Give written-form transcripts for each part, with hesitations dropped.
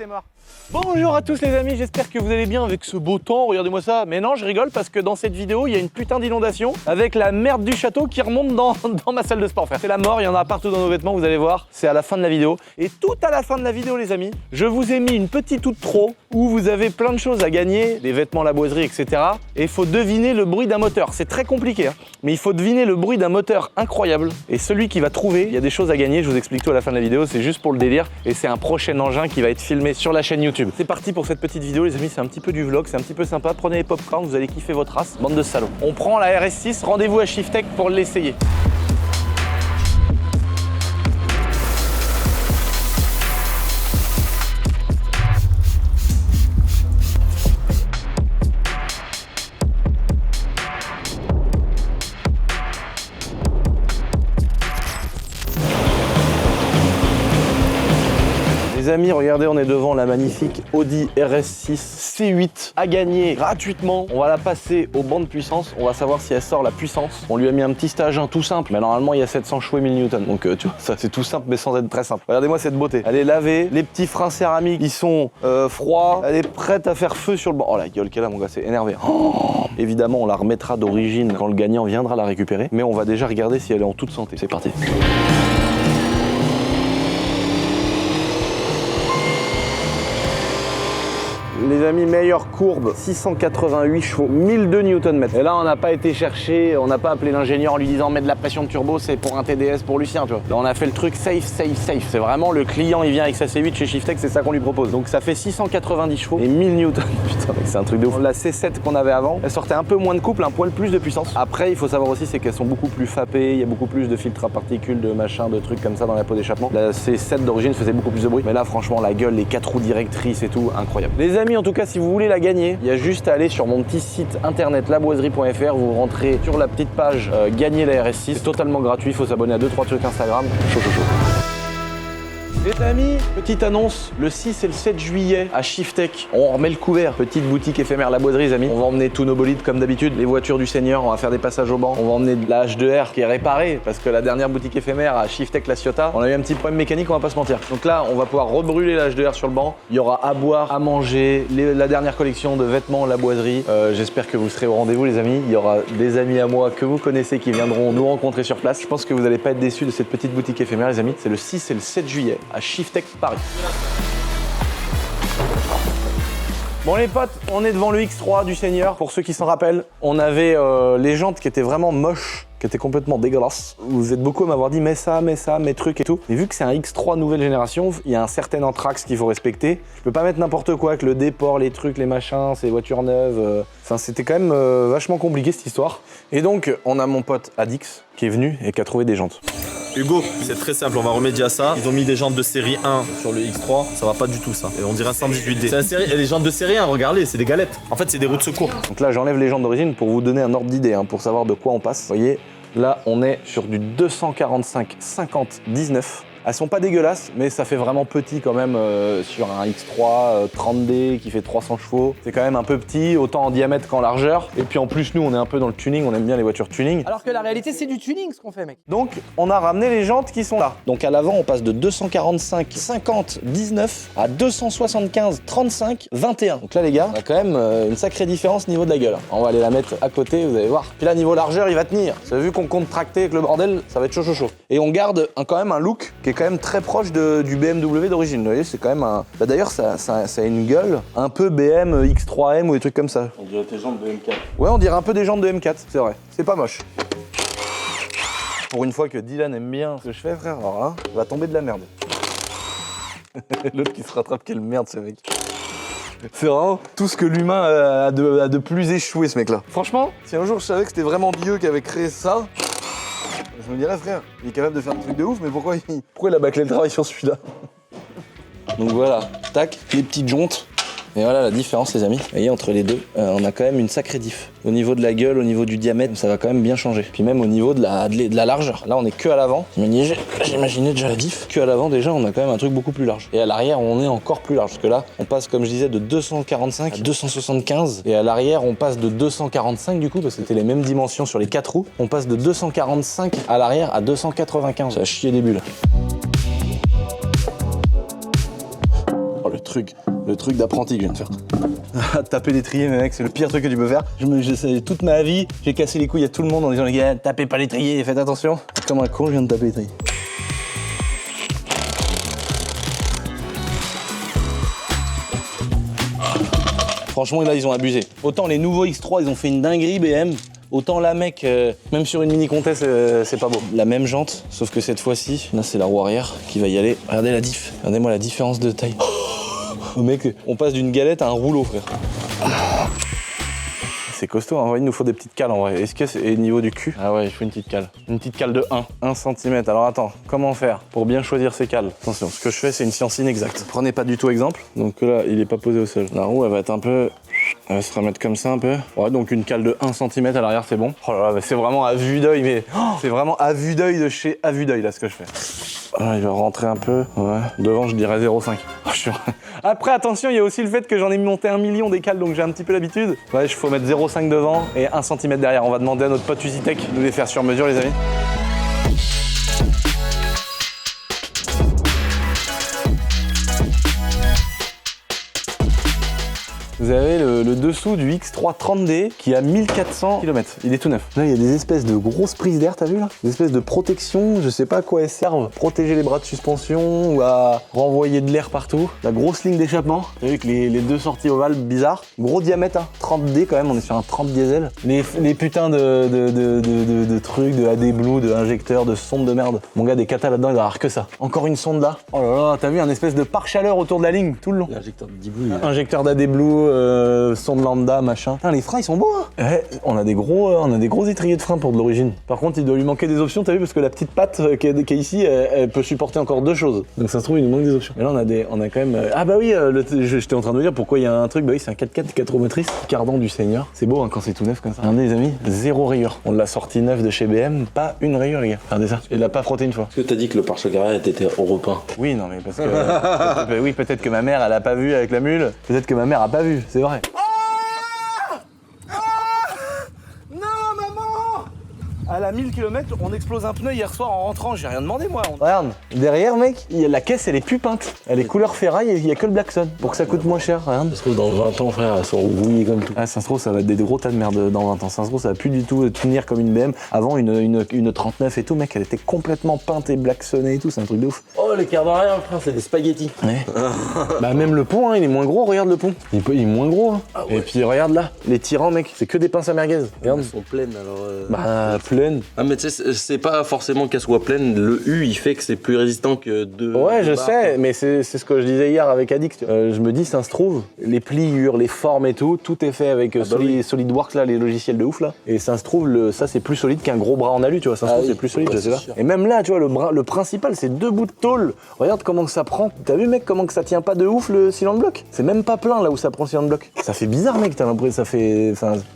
t'es mort. Bonjour à tous les amis, j'espère que vous allez bien avec ce beau temps, regardez-moi ça. Mais non, je rigole parce que dans cette vidéo, il y a une putain d'inondation avec la merde du château qui remonte dans ma salle de sport, frère. C'est la mort, il y en a partout dans nos vêtements, vous allez voir, c'est à la fin de la vidéo. Et tout à la fin de la vidéo, les amis, je vous ai mis une petite outro où vous avez plein de choses à gagner, des vêtements, la boiserie, etc. Et il faut deviner le bruit d'un moteur. C'est très compliqué, hein, mais il faut deviner le bruit d'un moteur incroyable. Et celui qui va trouver, il y a des choses à gagner, je vous explique tout à la fin de la vidéo, c'est juste pour le délire. Et c'est un prochain engin qui va être filmé sur la chaîne YouTube. C'est parti pour cette petite vidéo, les amis, c'est un petit peu du vlog, c'est un petit peu sympa. Prenez les popcorn, vous allez kiffer votre race, bande de salauds. On prend la RS6, rendez-vous à Shiftech pour l'essayer. Les amis, regardez, on est devant la magnifique Audi RS6 C8 à gagner gratuitement. On va la passer au banc de puissance, on va savoir si elle sort la puissance. On lui a mis un petit stage tout simple, mais normalement il y a 700 chevaux et 1000 Newton. Donc tu vois, ça c'est tout simple mais sans être très simple. Regardez-moi cette beauté. Elle est lavée, les petits freins céramiques, ils sont froids. Elle est prête à faire feu sur le banc. Oh la gueule qu'elle a mon gars, c'est énervé. Oh, évidemment, on la remettra d'origine quand le gagnant viendra la récupérer. Mais on va déjà regarder si elle est en toute santé. C'est parti. Les amis, meilleure courbe, 688 chevaux, 1002 Nm. Et là, on n'a pas été chercher, on n'a pas appelé l'ingénieur en lui disant mettre de la pression de turbo, c'est pour un TDS pour Lucien, tu vois. Là, on a fait le truc safe. C'est vraiment le client, il vient avec sa C8 chez Shiftech, c'est ça qu'on lui propose. Donc ça fait 690 chevaux et 1000 Nm. Putain, mec, c'est un truc de ouf. La C7 qu'on avait avant, elle sortait un peu moins de couple, un poil plus de puissance. Après, il faut savoir aussi, c'est qu'elles sont beaucoup plus fapées, il y a beaucoup plus de filtres à particules, de machin, de trucs comme ça dans la peau d'échappement. La C7 d'origine faisait beaucoup plus de bruit. Mais là, franchement, la gueule, les 4 roues directrices et tout, incroyable. Les amis, en tout cas, si vous voulez la gagner, il y a juste à aller sur mon petit site internet laboiserie.fr, vous rentrez sur la petite page gagner la RS6, c'est totalement gratuit, il faut s'abonner à 2-3 trucs Instagram, chaud. Les amis, petite annonce, le 6 et le 7 juillet à Shiftech, on remet le couvert, petite boutique éphémère La Boiserie les amis. On va emmener tous nos bolides comme d'habitude, les voitures du Seigneur, on va faire des passages au banc, on va emmener de la H2R qui est réparée parce que la dernière boutique éphémère à Shiftech La Ciotat, on a eu un petit problème mécanique, on va pas se mentir. Donc là, on va pouvoir rebrûler la H2R sur le banc, il y aura à boire, à manger, la dernière collection de vêtements La Boiserie. J'espère que vous serez au rendez-vous les amis, il y aura des amis à moi que vous connaissez qui viendront nous rencontrer sur place. Je pense que vous n'allez pas être déçus de cette petite boutique éphémère les amis, c'est le 6 et le 7 juillet à Shiftech Paris. Bon les potes, on est devant le X3 du Seigneur. Pour ceux qui s'en rappellent, on avait les jantes qui étaient vraiment moches, qui étaient complètement dégueulasses. Vous êtes beaucoup à m'avoir dit mets ça, mes trucs et tout. Mais vu que c'est un X3 nouvelle génération, il y a un certain anthrax qu'il faut respecter. Je peux pas mettre n'importe quoi avec le déport, les trucs, les machins, ces voitures neuves. Enfin, c'était quand même vachement compliqué cette histoire. Et donc, on a mon pote Adix qui est venu et qui a trouvé des jantes. Hugo, c'est très simple, on va remédier à ça. Ils ont mis des jantes de série 1 sur le X3, ça va pas du tout ça. Et on dirait un 118D. C'est la série, et les jantes de série 1, regardez, c'est des galettes. En fait, c'est des roues de secours. Donc là, j'enlève les jantes d'origine pour vous donner un ordre d'idée, hein, pour savoir de quoi on passe. Vous voyez, là, on est sur du 245 50 19. Elles sont pas dégueulasses, mais ça fait vraiment petit quand même sur un X3 30D qui fait 300 chevaux. C'est quand même un peu petit, autant en diamètre qu'en largeur. Et puis en plus, nous, on est un peu dans le tuning, on aime bien les voitures tuning. Alors que la réalité, c'est du tuning ce qu'on fait, mec. Donc, on a ramené les jantes qui sont là. Donc à l'avant, on passe de 245 50 19 à 275 35 21. Donc là, les gars, on a quand même une sacrée différence niveau de la gueule. On va aller la mettre à côté, vous allez voir. Puis là, niveau largeur, il va tenir. Vous avez vu qu'on compte tracter avec le bordel, ça va être chaud. Et on garde quand même un look qui est quand même très proche du BMW d'origine. Vous voyez, c'est quand même un... Bah, d'ailleurs, ça a une gueule un peu BM X3M ou des trucs comme ça. On dirait tes jantes de M4. Ouais, on dirait un peu des jantes de M4, c'est vrai. C'est pas moche. Pour une fois que Dylan aime bien ce que je fais, frère, alors là, il va tomber de la merde. L'autre qui se rattrape, quelle merde ce mec. C'est vraiment tout ce que l'humain a de plus échoué, ce mec-là. Franchement, si un jour je savais que c'était vraiment Dieu qui avait créé ça, je me dirais, frère, il est capable de faire un truc de ouf, mais pourquoi il a bâclé le travail sur celui-là? Donc voilà, tac, les petites jontes. Et voilà la différence les amis. Vous voyez entre les deux, on a quand même une sacrée diff. Au niveau de la gueule, au niveau du diamètre, ça va quand même bien changer. Puis même au niveau de la largeur. Là on est que à l'avant. J'imaginais déjà la diff. Que à l'avant déjà on a quand même un truc beaucoup plus large. Et à l'arrière on est encore plus large. Parce que là on passe comme je disais de 245 à 275. Et à l'arrière on passe de 245 du coup parce que c'était les mêmes dimensions sur les 4 roues. On passe de 245 à l'arrière à 295. Ça a chier des bulles. truc d'apprenti que je viens de faire. Taper l'étrier, mec, c'est le pire truc que tu peux faire. Toute ma vie, j'ai cassé les couilles à tout le monde en disant les gars, tapez pas l'étrier, faites attention. Comme un con, je viens de taper l'étrier. Franchement, là, ils ont abusé. Autant les nouveaux X3, ils ont fait une dinguerie BM. Autant là, mec, même sur une Mini Contest, c'est pas beau. La même jante, sauf que cette fois-ci, là, c'est la roue arrière qui va y aller. Regardez la diff. Regardez-moi la différence de taille. Oh, mec, on passe d'une galette à un rouleau, frère. C'est costaud, en vrai, il nous faut des petites cales, en vrai. Est-ce que c'est au niveau du cul? Ah ouais, il faut une petite cale. Une petite cale de 1 cm. Alors attends, comment faire pour bien choisir ces cales? Attention, ce que je fais, c'est une science inexacte. Prenez pas du tout exemple. Donc là, il est pas posé au sol. La roue, elle va être un peu... Elle va se remettre comme ça un peu. Ouais, donc une cale de 1 cm à l'arrière, c'est bon. Oh là là, c'est vraiment à vue d'œil, mais c'est vraiment à vue d'œil de chez à vue d'œil, là, ce que je fais. Ah, il va rentrer un peu. Ouais. Devant, je dirais 0,5. Après, attention, il y a aussi le fait que j'en ai monté 1 million des cales, donc j'ai un petit peu l'habitude. Ouais, il faut mettre 0,5 devant et 1 cm derrière. On va demander à notre pote Usitech de nous les faire sur mesure, les amis. Vous avez le dessous du X3 30D qui a 1400 km. Il est tout neuf. Là, il y a des espèces de grosses prises d'air, t'as vu là? Des espèces de protection, je sais pas à quoi elles servent. Protéger les bras de suspension ou à renvoyer de l'air partout. La grosse ligne d'échappement. T'as vu que les deux sorties ovales bizarres. Gros diamètre, hein. 30D quand même, on est sur un 30 diesel. Les putains de trucs, de AD Blue, de injecteurs, de sondes de merde. Mon gars, des katas là-dedans, il va avoir que ça. Encore une sonde là. Oh là là, t'as vu un espèce de pare-chaleur autour de la ligne tout le long. L'injecteur de Blue. Injecteur d'AD Blue. Sonde lambda, machin. Putain, les freins ils sont beaux, hein. On a des gros étriers de frein pour de l'origine. Par contre, il doit lui manquer des options, t'as vu, parce que la petite patte qui est ici, elle peut supporter encore 2 choses. Donc ça se trouve, il nous manque des options. Mais là, on a quand même. Ah bah oui, j'étais en train de me dire pourquoi il y a un truc. Bah oui, c'est un 4x4 4 roues motrices, cardan du Seigneur. C'est beau hein, quand c'est tout neuf comme ça. Regardez les amis, 0 rayure. On l'a sorti neuf de chez BM, pas une rayure, les gars. Regardez ça. Il l'a pas frotté une fois. Est-ce que t'as dit que le pare-choc arrière était au repeint? Oui, non mais parce que. Oui, peut-être que ma mère, elle a pas vu avec la mule. Peut-être que ma mère a pas vu, c'est vrai. À la 1000 km, on explose un pneu hier soir en rentrant, j'ai rien demandé moi. Regarde, derrière mec, la caisse elle est plus peinte. Elle est couleur ferraille et il y a que le Blackson pour que ça coûte moins cher, regarde. Ça se trouve dans 20 ans frère, elles sont rouillées comme tout. Ah ça se trouve ça va être des gros tas de merde dans 20 ans. Ça se trouve ça va plus du tout tenir comme une BM. Avant une 39 et tout mec, elle était complètement peinte et blacksonnée et tout, c'est un truc de ouf. Oh les quarts d'arrière frère, c'est des spaghettis. Ouais. Bah même le pont hein, il est moins gros, regarde le pont. Il est moins gros hein. Ah ouais. Et puis regarde là, les tirants mec, c'est que des pinces à merguez. Regarde. Elles sont pleines alors. Bah pleines. Ah mais tu sais, c'est pas forcément qu'elle soit pleine, le U il fait que c'est plus résistant que deux. Ouais je sais, mais c'est ce que je disais hier avec Addict. Je me dis ça se trouve, les pliures, les formes et tout est fait avec SolidWorks là, les logiciels de ouf là. Et ça se trouve, ça c'est plus solide qu'un gros bras en alu, tu vois, ça se trouve c'est plus solide, je sais pas. Et même là, tu vois, le principal c'est 2 bouts de tôle. Regarde comment que ça prend. T'as vu mec comment que ça tient pas de ouf le cylinder block? C'est même pas plein là où ça prend le cylinder block. Ça fait bizarre mec, t'as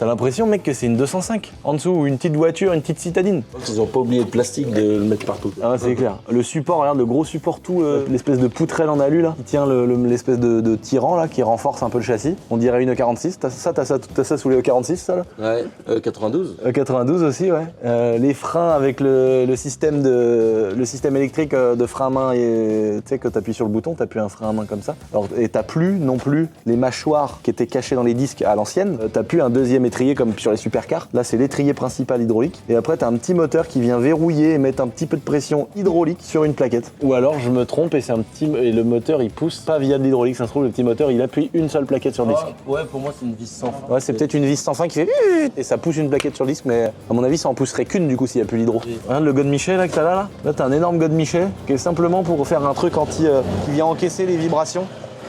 l'impression mec que c'est une 205 en dessous ou une petite voiture, une petite citadine. Ils ont pas oublié le plastique de le mettre partout. Ah ouais, c'est clair. Le support, regarde le gros support tout, l'espèce de poutrelle en alu là, qui tient l'espèce de tirant là, qui renforce un peu le châssis. On dirait une E46. T'as ça sous les E46 ça là? Ouais, 92. E92 aussi ouais. Les freins avec le système électrique de frein à main et tu sais que t'appuies sur le bouton, t'appuies un frein à main comme ça. Alors, et t'as plus non plus les mâchoires qui étaient cachées dans les disques à l'ancienne. T'as plus un deuxième étrier comme sur les supercars. Là c'est l'étrier principal hydraulique. Et après t'as un petit moteur qui vient verrouiller et mettre un petit peu de pression hydraulique sur une plaquette. Ou alors je me trompe et le moteur il pousse pas via de l'hydraulique, ça se trouve le petit moteur il appuie une seule plaquette sur le disque. Ouais, pour moi c'est une vis sans fin. Ouais, c'est peut-être une vis sans fin qui fait et ça pousse une plaquette sur le disque, mais à mon avis ça en pousserait qu'une du coup s'il n'y a plus l'hydro. Oui. Regarde le Godemiché là que t'as là. Là t'as un énorme Godemiché qui est simplement pour faire un truc qui vient encaisser les vibrations.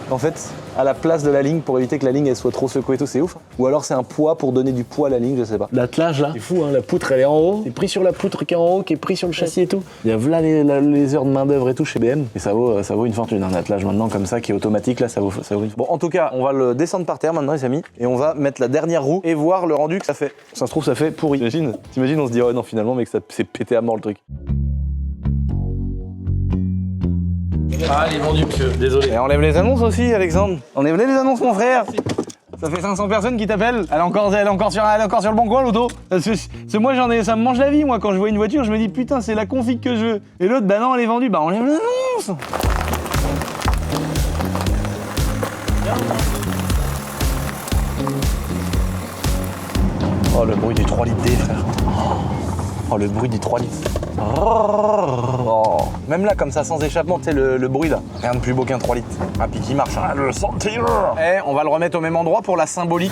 En fait, à la place de la ligne pour éviter que la ligne elle soit trop secouée et tout, c'est ouf. Ou alors c'est un poids pour donner du poids à la ligne, je sais pas. L'attelage là, c'est fou hein, la poutre elle est en haut, c'est pris sur la poutre qui est en haut, qui est pris sur le châssis et tout. Il y a là les heures de main d'œuvre et tout chez BM et ça vaut une fortune. Un attelage maintenant comme ça qui est automatique là, ça vaut une... Bon en tout cas, on va le descendre par terre maintenant les amis et on va mettre la dernière roue et voir le rendu que ça fait. Ça se trouve ça fait pourri. T'imagines on se dit oh non finalement mec ça c'est pété à mort le truc. Ah, il est vendu, monsieur, désolé. Et enlève les annonces aussi, Alexandre. Enlève les annonces, mon frère. Ça fait 500 personnes qui t'appellent. Elle est encore sur le bon coin, l'auto. C'est moi, ça me mange la vie, moi. Quand je vois une voiture, je me dis, putain, c'est la config que je veux. Et l'autre, bah non, elle est vendue. Bah, enlève l'annonce. Oh, le bruit du 3 litres D, frère. Oh, le bruit du 3 litres. Oh. Même là, comme ça, sans échappement, tu sais, le bruit là. Rien de plus beau qu'un 3 litres. Ah, puis qui marche, hein. Le sentir. Eh, on va le remettre au même endroit pour la symbolique.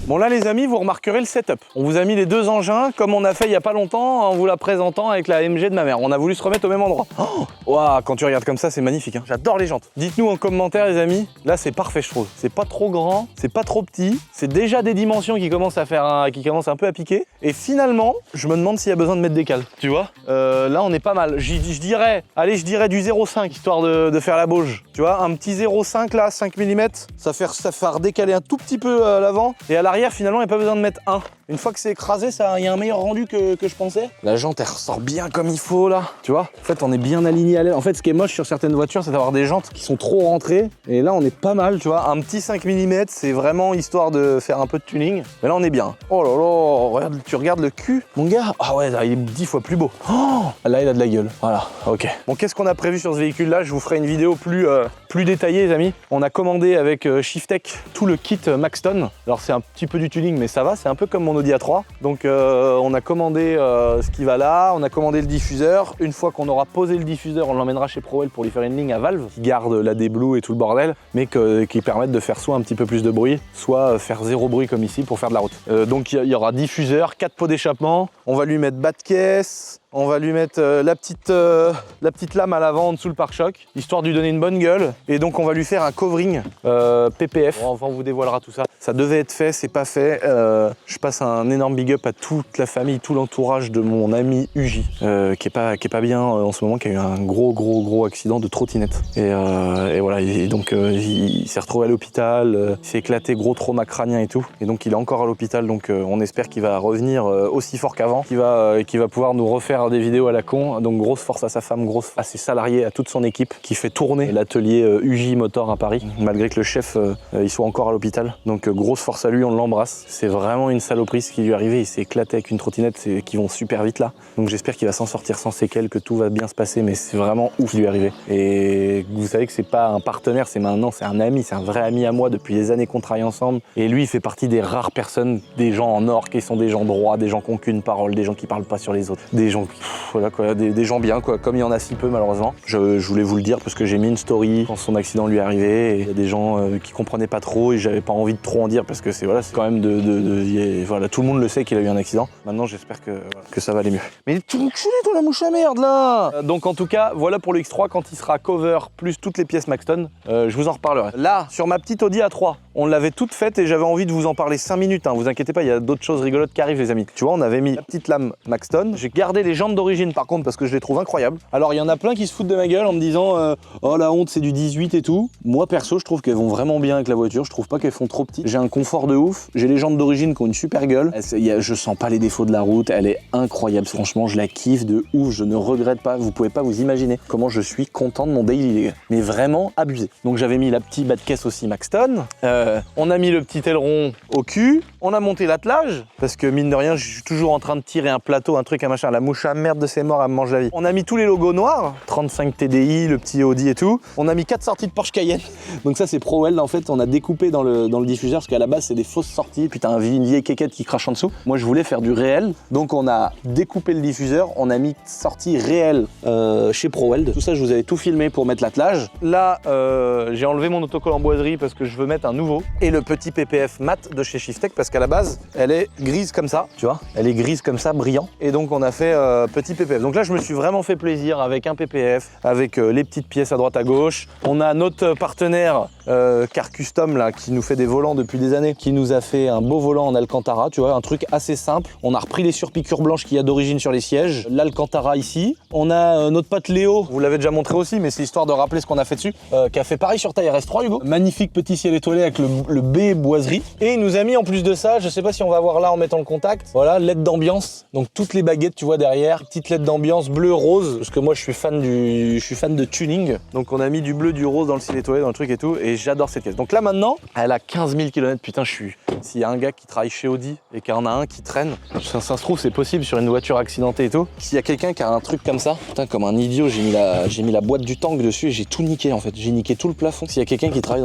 Bon là les amis, vous remarquerez le setup. On vous a mis les deux engins comme on a fait il y a pas longtemps en vous la présentant avec la MG de ma mère. On a voulu se remettre au même endroit. Oh wow, quand tu regardes comme ça, c'est magnifique, hein. J'adore les jantes. Dites-nous en commentaire les amis, là c'est parfait je trouve. C'est pas trop grand, c'est pas trop petit, c'est déjà des dimensions qui commencent à faire qui commencent un peu à piquer. Et finalement, je me demande s'il y a besoin de mettre des cales. Tu vois, là on est pas mal. Je dirais, allez je dirais du 0,5 histoire de faire la bauge. Tu vois, un petit 0,5 là, 5 mm, ça fait redécaler un tout petit peu à l'avant et à l'arrière. Finalement, il n'y a pas besoin de mettre un. Une fois que c'est écrasé, il y a un meilleur rendu que je pensais. La jante, elle ressort bien comme il faut, là. Tu vois, en fait, on est bien aligné à l'aile. En fait, ce qui est moche sur certaines voitures, c'est d'avoir des jantes qui sont trop rentrées. Et là, on est pas mal, tu vois. Un petit 5 mm, c'est vraiment histoire de faire un peu de tuning. Mais là, on est bien. Oh là là, regarde, tu regardes le cul, mon gars. Ah ouais, là, il est 10 fois plus beau. Oh, là, il a de la gueule. Voilà, ok. Bon, qu'est-ce qu'on a prévu sur ce véhicule-là? Je vous ferai une vidéo plus détaillée, les amis. On a commandé avec Shiftech tout le kit Maxton. Alors, c'est un petit peu du tuning, mais ça va. C'est un peu comme mon Audi A3. Donc, on a commandé ce qui va là. On a commandé le diffuseur. Une fois qu'on aura posé le diffuseur, on l'emmènera chez Prowell pour lui faire une ligne à valve qui garde la D-Blue et tout le bordel, mais qui permettent de faire soit un petit peu plus de bruit, soit faire zéro bruit comme ici pour faire de la route. Donc, il y aura diffuseur, 4 pots d'échappement. On va lui mettre bas de caisse. On va lui mettre la petite lame à l'avant en dessous le pare-choc, histoire de lui donner une bonne gueule. Et donc on va lui faire un covering PPF. Enfin, on vous dévoilera tout ça. Ça devait être fait, c'est pas fait. Je passe un énorme big up à toute la famille, tout l'entourage de mon ami Uji, qui est pas bien en ce moment, qui a eu un gros accident de trottinette. Et voilà, et donc il s'est retrouvé à l'hôpital, il s'est éclaté, gros trauma crânien et tout. Et donc il est encore à l'hôpital, donc on espère qu'il va revenir aussi fort qu'avant, qu'il va pouvoir nous refaire des vidéos à la con. Donc grosse force à sa femme, grosse force à ses salariés, à toute son équipe qui fait tourner l'atelier Uji Motor à Paris, malgré que le chef il soit encore à l'hôpital. Donc grosse force à lui, on l'embrasse. C'est vraiment une saloperie ce qui lui est arrivé, il s'est éclaté avec une trottinette qui vont super vite là. Donc j'espère qu'il va s'en sortir sans séquelles, que tout va bien se passer, mais c'est vraiment ouf ce qui lui est arrivé. Et vous savez que c'est pas un partenaire, c'est maintenant c'est un ami, c'est un vrai ami à moi depuis des années qu'on travaille ensemble. Et lui il fait partie des rares personnes, des gens en or qui sont des gens droits, des gens qui n'ont qu'une parole, des gens qui parlent pas sur les autres, des gens voilà quoi, des gens bien quoi, comme il y en a si peu malheureusement. Je voulais vous le dire parce que j'ai mis une story quand son accident lui est arrivé et il y a des gens qui comprenaient pas trop et j'avais pas envie de trop en dire parce que c'est quand même voilà, tout le monde le sait qu'il a eu un accident. Maintenant j'espère que ça va aller mieux. Mais il est tout enculé dans la mouche à merde là. Donc en tout cas voilà pour le X3 quand il sera cover plus toutes les pièces Maxton, je vous en reparlerai. Là sur ma petite Audi A3, on l'avait toute faite et j'avais envie de vous en parler 5 minutes, hein, vous inquiétez pas, il y a d'autres choses rigolotes qui arrivent les amis. Tu vois, on avait mis la petite lame Maxton, j'ai gardé les jantes d'origine par contre parce que je les trouve incroyables. Alors il y en a plein qui se foutent de ma gueule en me disant oh la honte c'est du 18 et tout. Moi perso je trouve qu'elles vont vraiment bien avec la voiture, je trouve pas qu'elles font trop petites. J'ai un confort de ouf, j'ai les jantes d'origine qui ont une super gueule, je sens pas les défauts de la route, elle est incroyable, franchement je la kiffe de ouf, je ne regrette pas, vous pouvez pas vous imaginer comment je suis content de mon daily les gars. Mais vraiment abusé. Donc j'avais mis la petite bas de caisse aussi Maxton, on a mis le petit aileron au cul, on a monté l'attelage parce que mine de rien je suis toujours en train de tirer un plateau, un truc, un machin, la mouche à merde de ses morts elle me mange la vie. On a mis tous les logos noirs, 35 TDI, le petit Audi et tout. On a mis 4 sorties de Porsche Cayenne. Donc ça c'est Prowell en fait, on a découpé dans le diffuseur parce qu'à la base c'est des fausses sorties, puis t'as une vieille quéquette qui crache en dessous. Moi je voulais faire du réel, donc on a découpé le diffuseur, on a mis sortie réelle chez Prowell. Tout ça je vous avais tout filmé pour mettre l'attelage. Là j'ai enlevé mon autocollant en boiserie parce que je veux mettre un nouveau. Et le petit PPF mat de chez Shiftech parce qu'à la base elle est grise comme ça, tu vois, elle est grise comme ça, brillant. Et donc on a fait petit PPF. Donc là je me suis vraiment fait plaisir avec un PPF, avec les petites pièces à droite à gauche. On a notre partenaire Car Custom là qui nous fait des volants depuis des années, qui nous a fait un beau volant en Alcantara, tu vois, un truc assez simple. On a repris les surpiqûres blanches qu'il y a d'origine sur les sièges, l'Alcantara ici. On a notre pote Léo, vous l'avez déjà montré aussi, mais c'est histoire de rappeler ce qu'on a fait dessus, qui a fait pareil sur ta RS3 Hugo. Magnifique petit ciel étoilé avec le B boiserie. Et il nous a mis en plus de ça, je sais pas si on va voir là en mettant le contact, voilà, LED d'ambiance. Donc toutes les baguettes tu vois derrière, petite LED d'ambiance bleu rose, parce que moi je suis fan de tuning. Donc on a mis du bleu, du rose dans le ciel étoilé, dans le truc et tout. Et j'adore cette caisse. Donc là maintenant, elle a 15 000 km. Putain, s'il y a un gars qui travaille chez Audi et qu'il y en a un qui traîne, ça se trouve c'est possible sur une voiture accidentée et tout. S'il y a quelqu'un qui a un truc comme ça, putain, comme un idiot, j'ai mis la boîte du tank dessus et j'ai tout niqué en fait. J'ai niqué tout le plafond. S'il y a quelqu'un qui travaille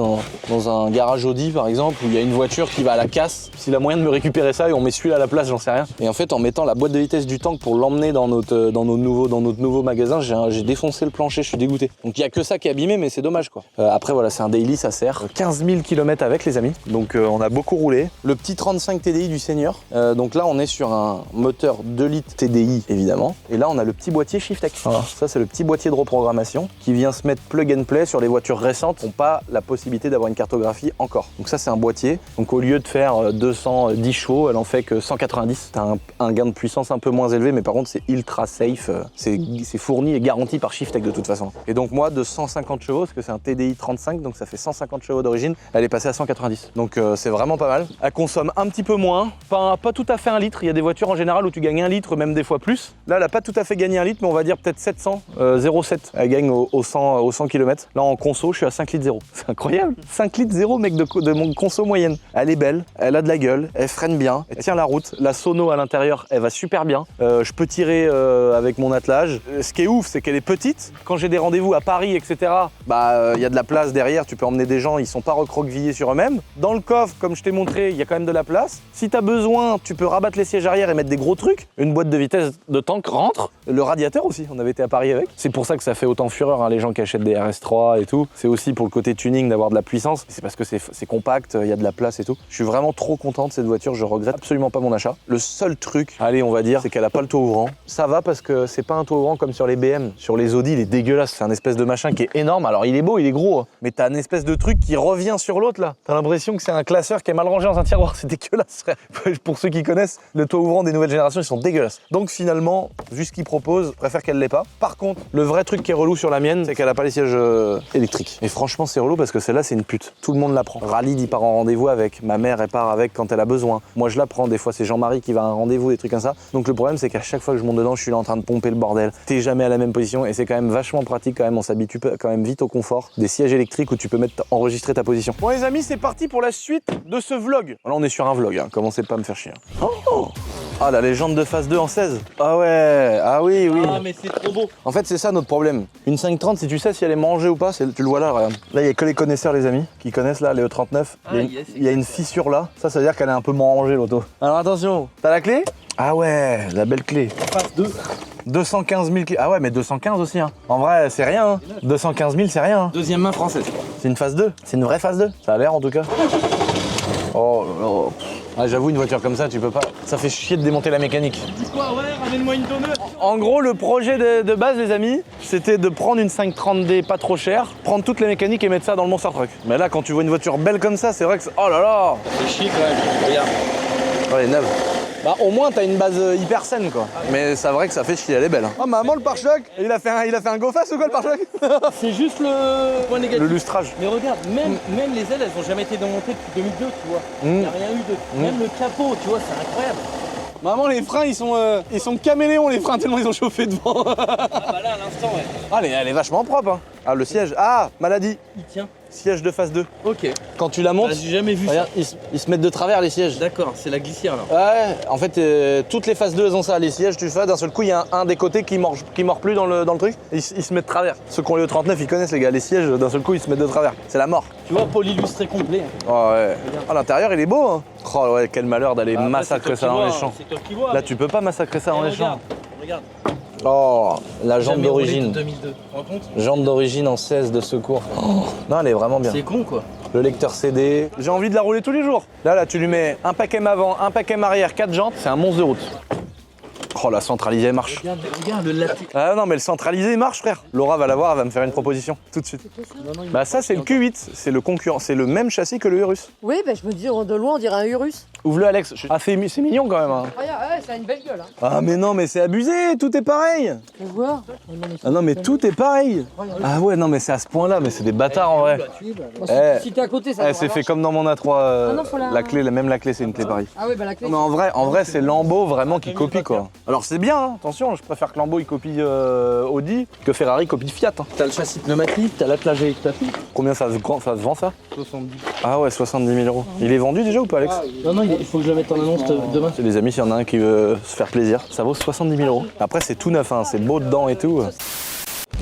dans un garage Audi par exemple, où il y a une voiture qui va à la casse, s'il a moyen de me récupérer ça et on met celui-là à la place, j'en sais rien. Et en fait, en mettant la boîte de vitesse du tank pour l'emmener dans notre nouveau magasin, j'ai défoncé le plancher, je suis dégoûté. Donc il y a que ça qui est abîmé, mais c'est dommage quoi. Après voilà, c'est un daily, ça sert 15 000 km avec les amis. Donc on a beaucoup roulé. Le petit 35 TDI du Seigneur. Donc là on est sur un moteur 2 litres TDI évidemment. Et là on a le petit boîtier Shiftec. Voilà. Ça c'est le petit boîtier de reprogrammation qui vient se mettre plug and play sur les voitures récentes qui n'ont pas la possibilité d'avoir une cartographie encore. Donc ça c'est un boîtier. Donc au lieu de faire 210 chevaux, elle en fait que 190. T'as un gain de puissance un peu moins élevé, mais par contre c'est ultra safe. C'est fourni et garanti par Shiftec de toute façon. Et donc moi de 150 chevaux, parce que c'est un TDI 35, donc ça fait 150 chevaux d'origine, elle est passée à 190. Donc c'est vraiment pas mal. Elle consomme un petit peu moins, pas tout à fait 1 litre. Il y a des voitures en général où tu gagnes 1 litre, même des fois plus. Là elle a pas tout à fait gagné 1 litre, mais on va dire peut-être 700, 0,7. Elle gagne au 100 km. Là en conso, je suis à 5 litres 0. C'est incroyable. 5 litres 0 mec de mon conso moyenne. Elle est belle, elle a de la gueule, elle freine bien, elle tient la route. La sono à l'intérieur, elle va super bien. Je peux tirer avec mon attelage. Ce qui est ouf, c'est qu'elle est petite. Quand j'ai des rendez-vous à Paris, etc., il y a de la place derrière, tu peux emmener des gens, ils sont pas recroquevillés sur eux-mêmes. Dans le coffre, comme je t'ai montré, il y a quand même de la place. Si tu as besoin, tu peux rabattre les sièges arrière et mettre des gros trucs. Une boîte de vitesse de tank rentre. Le radiateur aussi, on avait été à Paris avec. C'est pour ça que ça fait autant fureur, hein, les gens qui achètent des RS3 et tout. C'est aussi pour le côté tuning d'avoir de la puissance. C'est parce que c'est compact, il y a de la place et tout. Je suis vraiment trop content de cette voiture, je regrette absolument pas mon achat. Le seul truc, allez, on va dire, c'est qu'elle a pas le toit ouvrant. Ça va parce que c'est pas un toit ouvrant comme sur les BM. Sur les Audi, il est dégueulasse. C'est un espèce de machin qui est énorme. Alors il est beau, il est gros, hein. Mais t'as une espèce de truc qui revient sur l'autre là. T'as l'impression que c'est un classeur qui est mal rangé dans un tiroir. C'est dégueulasse, frère. Pour ceux qui connaissent, le toit ouvrant des nouvelles générations, ils sont dégueulasses. Donc finalement, vu ce qu'ils proposent, je préfère qu'elle l'ait pas. Par contre, le vrai truc qui est relou sur la mienne, c'est qu'elle a pas les sièges électriques. Et franchement, c'est relou parce que celle-là, c'est une pute. Tout le monde la prend. Ralid, il part en rendez-vous avec. Ma mère, elle part avec quand elle a besoin. Moi, je la prends. Des fois, c'est Jean-Marie qui va à un rendez-vous, des trucs comme ça. Donc le problème, c'est qu'à chaque fois que je monte dedans, je suis là en train de pomper le bordel. T'es jamais à la même position et c'est quand même vachement pratique quand même. On s'habitue quand même vite au confort. Des sièges électriques où tu peux enregistrer ta position. Bon les amis, c'est parti pour la suite de ce vlog. Là, on est sur un vlog. Hein. Commencez pas à me faire chier. Oh, ah, la légende de phase 2 en 16. Ah ouais, ah oui, oui. Ah, mais c'est trop beau. En fait, c'est ça notre problème. Une 530, si tu sais si elle est mangée ou pas, tu le vois là, regarde. Là, il y a que les connaisseurs, les amis, qui connaissent là, les E39. Il y a une fissure là. Ça veut dire qu'elle est un peu mangée, l'auto. Alors attention, t'as la clé? Ah ouais, la belle clé. Phase 2. 215 000 km. Ah ouais, mais 215 aussi. Hein. En vrai, c'est rien. Hein. 215 000, c'est rien. Hein. Deuxième main française. C'est une phase 2. C'est une vraie phase 2. Ça a l'air en tout cas. Oh, oh. Ah, j'avoue, une voiture comme ça, tu peux pas. Ça fait chier de démonter la mécanique. Dis quoi, ouais, ramène-moi une tonneuse. En gros, le projet de base, les amis, c'était de prendre une 530D pas trop chère, prendre toutes les mécaniques et mettre ça dans le Monster Truck. Mais là, quand tu vois une voiture belle comme ça, c'est vrai que c'est... Oh là là. C'est chic quand même, regarde. Oh, elle est neuve. Bah au moins t'as une base hyper saine quoi. Mais c'est vrai que ça fait chier, elle est belle. Oh maman le pare-choc, il a fait un go face ou quoi le pare-choc? C'est juste le point négatif. Le lustrage. Mais regarde, même les ailes, elles ont jamais été démontées depuis 2002, tu vois. Il n'y a rien eu de... Même le capot, tu vois, c'est incroyable. Maman, les freins, ils sont caméléons les freins tellement ils ont chauffé devant. Ah bah là, à l'instant, ouais. Ah, elle est vachement propre. Hein. Ah, le siège. Ah, maladie. Il tient. Siège de phase 2. Ok. Quand tu la montes, J'ai jamais vu regarde, ça. ils se mettent de travers les sièges. D'accord, c'est la glissière là. Ouais, en fait, toutes les phases 2 elles ont ça. Les sièges, tu fais, d'un seul coup, il y a un des côtés qui mord plus dans le truc. Et ils se mettent de travers. Ceux qui ont les E39, ils connaissent les gars. Les sièges, d'un seul coup, ils se mettent de travers. C'est la mort. Tu vois, Paul illustré complet. Oh ouais. Ah, l'intérieur, il est beau. Hein. Oh ouais, quel malheur d'aller Bah, massacrer ça dans les champs. C'est toi qui vois. Là, tu peux pas massacrer ça dans les champs. Regarde. Oh, la jambe Jamais roulé d'origine. de 2002. Tu te rends compte? Jambe d'origine en 16 de secours. Oh. Non, elle est vraiment bien. C'est con quoi. Le lecteur CD. J'ai envie de la rouler tous les jours. Là, tu lui mets un paquet avant, un paquet arrière, 4 jantes. C'est un monstre de route. Oh, la centralisée marche. Regarde le latte. Ah non, mais le centralisé marche, frère. Laura va la voir, elle va me faire une proposition tout de suite. Bah, ça, c'est le Q8. C'est le concurrent. C'est le même châssis que le Urus. Oui, bah, je me dis, de loin, on dirait un Urus. Ouvre-le, Alex. Ah, c'est mignon quand même. Hein. Regarde, ouais, ça a une belle gueule. Hein. Ah, mais non, mais c'est abusé. Tout est pareil. Tu vois. Ah non, mais tout est pareil. Ah ouais, non, mais c'est à ce point-là. Mais c'est des bâtards en vrai. Bon, Eh. si t'es à côté, ça va. C'est fait comme dans mon A3. non, faut la clé, même la clé, c'est une clé pareil. Ah oui, bah la clé. Non, mais en vrai, c'est Lambeau vraiment qui copie quoi. Alors Alors c'est bien, hein. Attention, je préfère que Lambo il copie Audi que Ferrari copie Fiat. Hein. T'as le châssis pneumatique, t'as l'attelage électrique. Combien ça se vend ça? 70. Ah ouais, 70 000 euros. Il est vendu déjà ou pas, Alex? Non, il faut que je le mette en annonce demain. C'est les amis, s'il y en a un qui veut se faire plaisir. Ça vaut 70 000 euros. Après, c'est tout neuf, hein. C'est beau dedans et tout.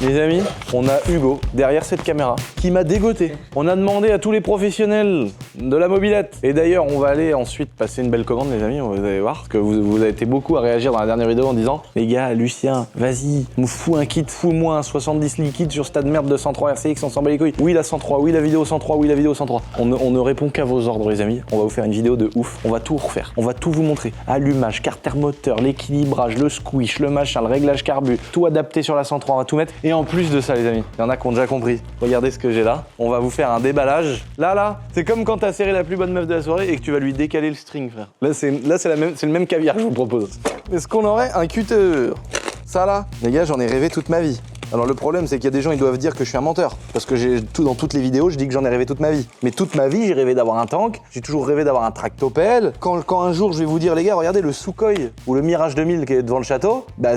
Les amis, on a Hugo derrière cette caméra qui m'a dégoté. On a demandé à tous les professionnels de la mobilette. Et d'ailleurs, on va aller ensuite passer une belle commande, les amis. Vous allez voir que vous avez été beaucoup à réagir dans la dernière vidéo en disant les gars, Lucien, vas-y, me fous un kit, fous-moi un 70 liquide sur ce tas de merde de 103 RCX, on s'en bat les couilles. Oui, la 103, oui, la vidéo 103, oui, la vidéo 103. On ne répond qu'à vos ordres, les amis. On va vous faire une vidéo de ouf. On va tout refaire. On va tout vous montrer. Allumage, carter moteur, l'équilibrage, le squish, le machin, le réglage carbu, tout adapté sur la 103. On va tout mettre. Et en plus de ça, les amis, il y en a qui ont déjà compris. Regardez ce que j'ai là. On va vous faire un déballage. Là, c'est comme quand t'as serré la plus bonne meuf de la soirée et que tu vas lui décaler le string, frère. Là, c'est le même caviar que je vous propose. Est-ce qu'on aurait un cutter? Ça là, les gars, j'en ai rêvé toute ma vie. Alors le problème, c'est qu'il y a des gens, ils doivent dire que je suis un menteur. Parce que dans toutes les vidéos, je dis que j'en ai rêvé toute ma vie. Mais toute ma vie, j'ai rêvé d'avoir un tank, j'ai toujours rêvé d'avoir un tractopelle. Quand un jour, je vais vous dire, les gars, regardez le Sukhoi ou le Mirage 2000 qui est devant le château, bah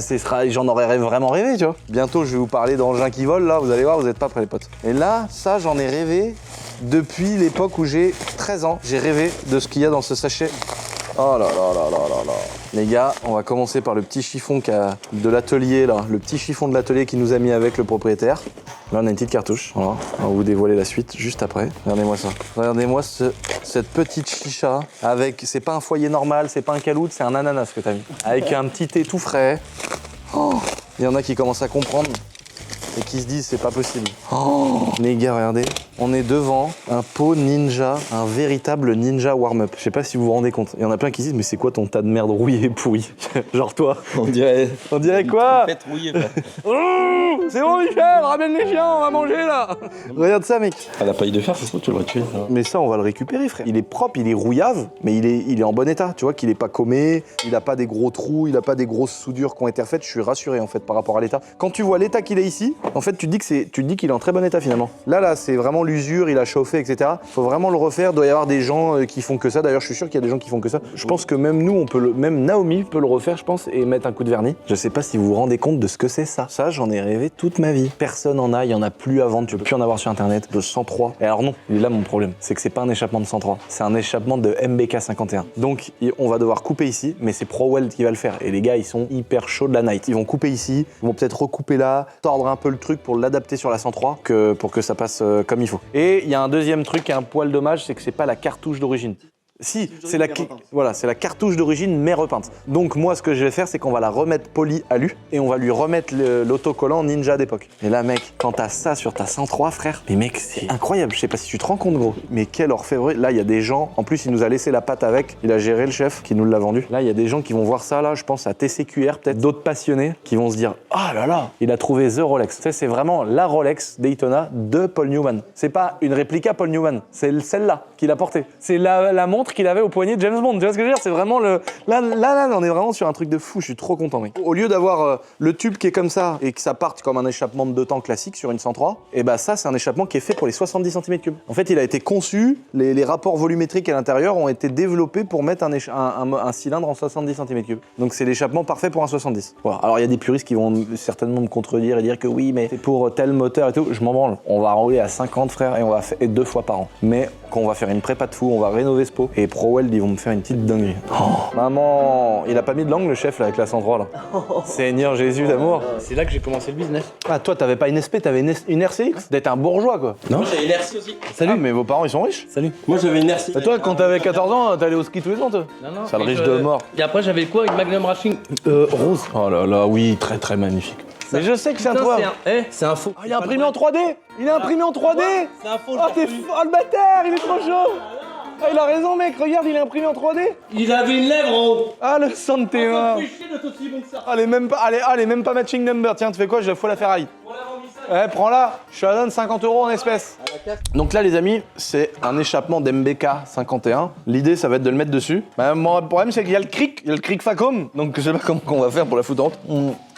j'en aurais vraiment rêvé, tu vois. Bientôt, je vais vous parler d'engins qui volent, là, vous allez voir, vous n'êtes pas prêts, les potes. Et là, ça, j'en ai rêvé depuis l'époque où j'ai 13 ans. J'ai rêvé de ce qu'il y a dans ce sachet. Oh là là là là là là. Les gars, on va commencer par le petit chiffon de l'atelier là, le petit chiffon de l'atelier qui nous a mis avec le propriétaire. Là, on a une petite cartouche. Voilà. On va vous dévoiler la suite juste après. Regardez-moi ça. Regardez-moi cette petite chicha avec. C'est pas un foyer normal, c'est pas un caloute, c'est un ananas que t'as mis. Avec un petit thé tout frais. Oh, il y en a qui commencent à comprendre et qui se disent c'est pas possible. Oh, les gars, regardez. On est devant un pot ninja, un véritable ninja warm-up. Je sais pas si vous vous rendez compte. Il y en a plein qui disent mais c'est quoi ton tas de merde rouillé et pourri? Genre toi. On dirait quoi? Faites rouiller. Oh, c'est bon Michel, ramène les chiens, on va manger là. Regarde ça mec. Ah, la paille de fer, ça se trouve, tu l'aurais tué. Mais ça on va le récupérer frère. Il est propre, il est rouillave, mais il est en bon état. Tu vois qu'il est pas commé, il a pas des gros trous, il a pas des grosses soudures qui ont été refaites. Je suis rassuré en fait par rapport à l'état. Quand tu vois l'état qu'il est ici, en fait tu te dis qu'il est en très bon état finalement. Là c'est vraiment l'usure, il a chauffé, etc. Faut vraiment le refaire. Doit y avoir des gens qui font que ça. D'ailleurs, je suis sûr qu'il y a des gens qui font que ça. Je pense que même nous, même Naomi peut le refaire, je pense, et mettre un coup de vernis. Je sais pas si vous vous rendez compte de ce que c'est ça. Ça, j'en ai rêvé toute ma vie. Personne en a, il y en a plus à vendre. Tu peux plus en avoir sur internet. De 103. Et alors non, il est là mon problème. C'est que c'est pas un échappement de 103. C'est un échappement de MBK 51. Donc, on va devoir couper ici, mais c'est ProWeld qui va le faire. Et les gars, ils sont hyper chauds de la night. Ils vont couper ici, ils vont peut-être recouper là, tordre un peu le truc pour l'adapter sur la 103, pour que ça passe comme il faut. Et il y a un deuxième truc qui est un poil dommage, c'est que c'est pas la cartouche d'origine. Si, c'est la cartouche d'origine mais repeinte. Donc moi ce que je vais faire c'est qu'on va la remettre polie alu et on va lui remettre l'autocollant Ninja d'époque. Et là mec, quand t'as ça sur ta 103 frère, mais mec c'est incroyable, je sais pas si tu te rends compte gros. Mais quel orfèvre, là il y a des gens, en plus il nous a laissé la pâte avec, il a géré le chef qui nous l'a vendu. Là il y a des gens qui vont voir ça là, je pense à TCQR peut-être, d'autres passionnés qui vont se dire ah là là, il a trouvé The Rolex. Tu sais, c'est vraiment la Rolex Daytona de Paul Newman. C'est pas une réplique Paul Newman, c'est celle-là qu'il a portée. C'est la montre qu'il avait au poignet de James Bond, tu vois ce que je veux dire? C'est vraiment là, on est vraiment sur un truc de fou, je suis trop content mec. Au lieu d'avoir le tube qui est comme ça et que ça parte comme un échappement de 2 temps classique sur une 103, et bah ça c'est un échappement qui est fait pour les 70 cm3. En fait il a été conçu, les rapports volumétriques à l'intérieur ont été développés pour mettre un cylindre en 70 cm3. Donc c'est l'échappement parfait pour un 70. Voilà. Alors il y a des puristes qui vont certainement me contredire et dire que oui mais c'est pour tel moteur et tout, je m'en branle. On va rouler à 50 frère et on va faire 2 fois par an. Mais quand on va faire une prépa de fou, on va rénover ce pot et ProWeld ils vont me faire une petite dinguerie. Oh, maman, il a pas mis de langue le chef là avec la 103 là. Seigneur Jésus d'amour. C'est là que j'ai commencé le business. Ah toi t'avais pas une SP, t'avais une RCX? D'être un bourgeois quoi. Non, j'avais une RC aussi. Salut. Ah, mais vos parents ils sont riches? Salut. Moi j'avais une RC. Et toi quand t'avais 14 ans, t'allais au ski tous les ans toi? Non. Ça le riche de mort. Et après j'avais quoi? Une Magnum Racing rose. Oh là là, oui, très très magnifique. Mais je sais que c'est un toi. C'est un faux. Ah, il est imprimé en 3D. Il est imprimé en 3D. C'est un faux. Oh t'es oh le bâtard, il est trop chaud. Ah, il a raison mec, regarde, il est imprimé en 3D. Il avait une lèvre en haut. Ah le Santéma. Ça fait chier d'être aussi bon que ça. Elle est même pas matching number. Tiens, tu fais quoi? Je la fous à la ferraille. Voilà mon message. Eh, prends-la, je te la donne 50 € en espèces. Donc là, les amis, c'est un échappement d'MBK 51. L'idée, ça va être de le mettre dessus. Bah, mon problème, c'est qu'il y a le cric Facom. Donc je sais pas comment on va faire pour la foutre en route.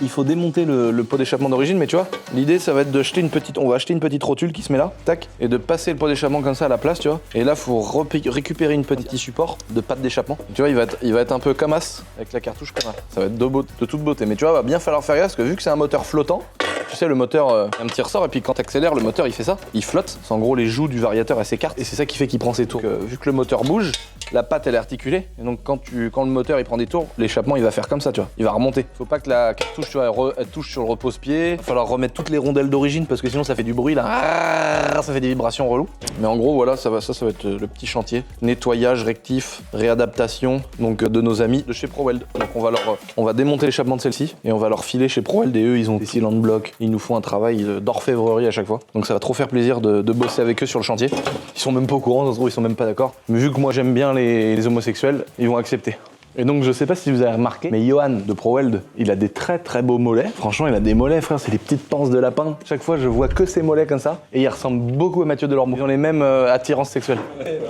Il faut démonter le pot d'échappement d'origine, mais tu vois, l'idée, ça va être de jeter on va acheter une petite rotule qui se met là, tac, et de passer le pot d'échappement comme ça à la place, tu vois. Et là, faut récupérer une petite support de pâte d'échappement. Tu vois, il va être un peu comme as avec la cartouche comme ça. Ça va être de toute beauté. Mais tu vois, va bien falloir faire gaffe parce que vu que c'est un moteur flottant, tu sais, le moteur, un petit ressort, et puis quand tu accélères, le moteur il fait ça, il flotte. C'est en gros les joues du variateur, elles s'écartent, et c'est ça qui fait qu'il prend ses tours. Vu que le moteur bouge, la pâte elle est articulée, et donc quand le moteur il prend des tours, l'échappement il va faire comme ça, tu vois, il va remonter. Faut pas que la cartouche, tu vois, elle touche sur le repose-pied. Il va falloir remettre toutes les rondelles d'origine parce que sinon ça fait du bruit là, ça fait des vibrations reloues. Mais en gros, voilà, ça va être le petit chantier. Nettoyage, rectif, réadaptation donc de nos amis de chez ProWeld. Donc on va démonter l'échappement de celle-ci et on va leur filer chez ProWeld, et eux ils ont des cylindres blocs. Ils nous font un travail d'orfèvrerie à chaque fois. Donc ça va trop faire plaisir de bosser avec eux sur le chantier. Ils sont même pas au courant, ça se trouve, ils sont même pas d'accord. Mais vu que moi j'aime bien les homosexuels, ils vont accepter. Et donc je sais pas si vous avez remarqué, mais Johan de ProWeld, il a des très très beaux mollets. Franchement, il a des mollets, frère, c'est des petites panses de lapin. Chaque fois, je vois que ses mollets comme ça. Et il ressemble beaucoup à Mathieu Delormeau. Ils ont les mêmes attirances sexuelles.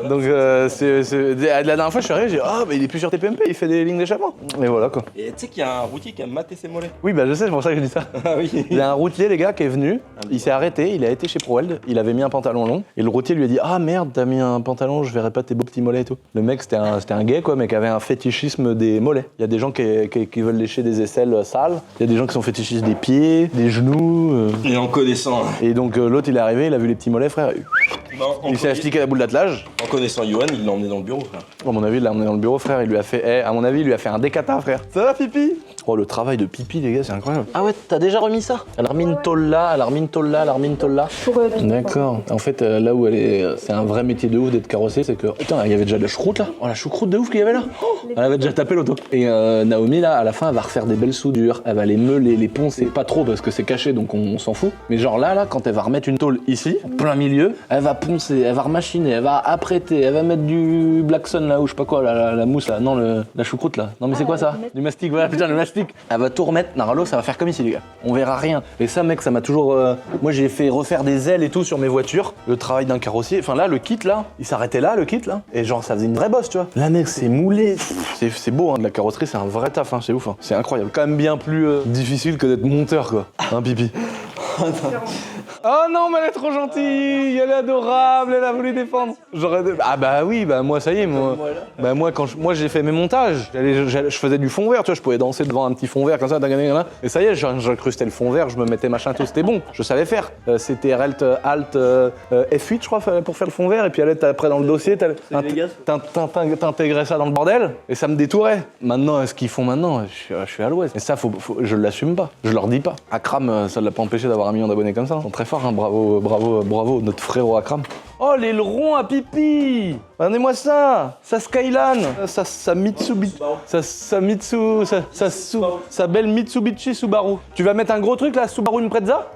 Donc la dernière fois, je suis arrivé, j'ai dit, ah, mais il est plus sur TPMP, il fait des lignes d'échappement. Et voilà quoi. Et tu sais qu'il y a un routier qui a maté ses mollets. Oui, bah je sais, c'est pour ça que je dis ça. Ah oui. Il y a un routier, les gars, qui est venu, il s'est arrêté, il a été chez ProWeld, il avait mis un pantalon long, et le routier lui a dit, ah merde, t'as mis un pantalon, je verrai pas tes beaux petits mollets et tout. Le mec, c'était un gay quoi, mais qui avait un fétichisme des mollets. Il y a des gens qui veulent lécher des aisselles sales, il y a des gens qui sont fétichistes des pieds, des genoux. Et en connaissant. Et donc l'autre, il est arrivé, il a vu les petits mollets, frère. Il s'est acheté à la boule d'attelage. En connaissant Johan, il l'a emmené dans le bureau, frère. À mon avis, il l'a emmené dans le bureau, frère. Il lui a fait, à mon avis, il lui a fait un décata, frère. Ça va, Pipi? Oh, le travail de Pipi, les gars, c'est incroyable. Ah ouais, t'as déjà remis ça? Elle a remis une tôle là, elle a remis une tôle là, elle a remis une tôle là. D'accord. En fait, là où elle est, c'est un vrai métier de ouf d'être carrossé, c'est que. Putain, il y avait déjà de la choucroute là. Oh, la choucroute de ouf qu'il y avait là. Elle avait déjà tapé l'auto. Et Naomi, là, à la fin, elle va refaire des belles soudures. Elle va les meuler, les poncer. Pas trop parce que c'est caché, donc on s'en fout. Mais genre là, quand elle va remettre une tôle ici, plein milieu, elle va poncer, elle va remachiner, elle va apprêter, elle va mettre du Blackson là, ou je sais pas quoi, la mousse là. Non, la choucroute là. Non, mais c'est quoi ça? Du mastic, voilà, putain, le mastic. Elle va tout remettre. Naralo, ça va faire comme ici, les gars. On verra rien. Et ça, mec, ça m'a toujours. Moi, j'ai fait refaire des ailes et tout sur mes voitures. Le travail d'un carrossier. Enfin, là, le kit là, il s'arrêtait là, le kit là. Et genre, ça faisait une vraie bosse, tu vois. Là, mec, c'est moulé. C'est beau, hein, de la carrosserie, c'est un vrai taf, hein, c'est ouf. Hein. C'est incroyable. Quand même bien plus difficile que d'être monteur, quoi. Hein, Pipi? Oh non, mais elle est trop gentille, elle est adorable, elle a voulu défendre. Ah bah oui, bah moi ça y est, moi quand j'ai fait mes montages, je faisais du fond vert, tu vois, je pouvais danser devant un petit fond vert comme ça, et ça y est, j'incrustais le fond vert, je me mettais machin tout, c'était bon, je savais faire. C'était Alt F8 je crois pour faire le fond vert, et puis après dans le dossier, t'intégrais ça dans le bordel, et ça me détourait. Maintenant, ce qu'ils font maintenant, je suis à l'ouest. Et ça, je l'assume pas, je leur dis pas. Akram, ça l'a pas empêché d'avoir 1 million d'abonnés comme ça, ils sont très forts, hein. Bravo, notre frérot Akram. Oh, l'aileron à Pipi! Regardez-moi ça! Sa Skyline! Sa Mitsubishi. Sa belle Mitsubishi Subaru. Tu vas mettre un gros truc là, Subaru Impreza?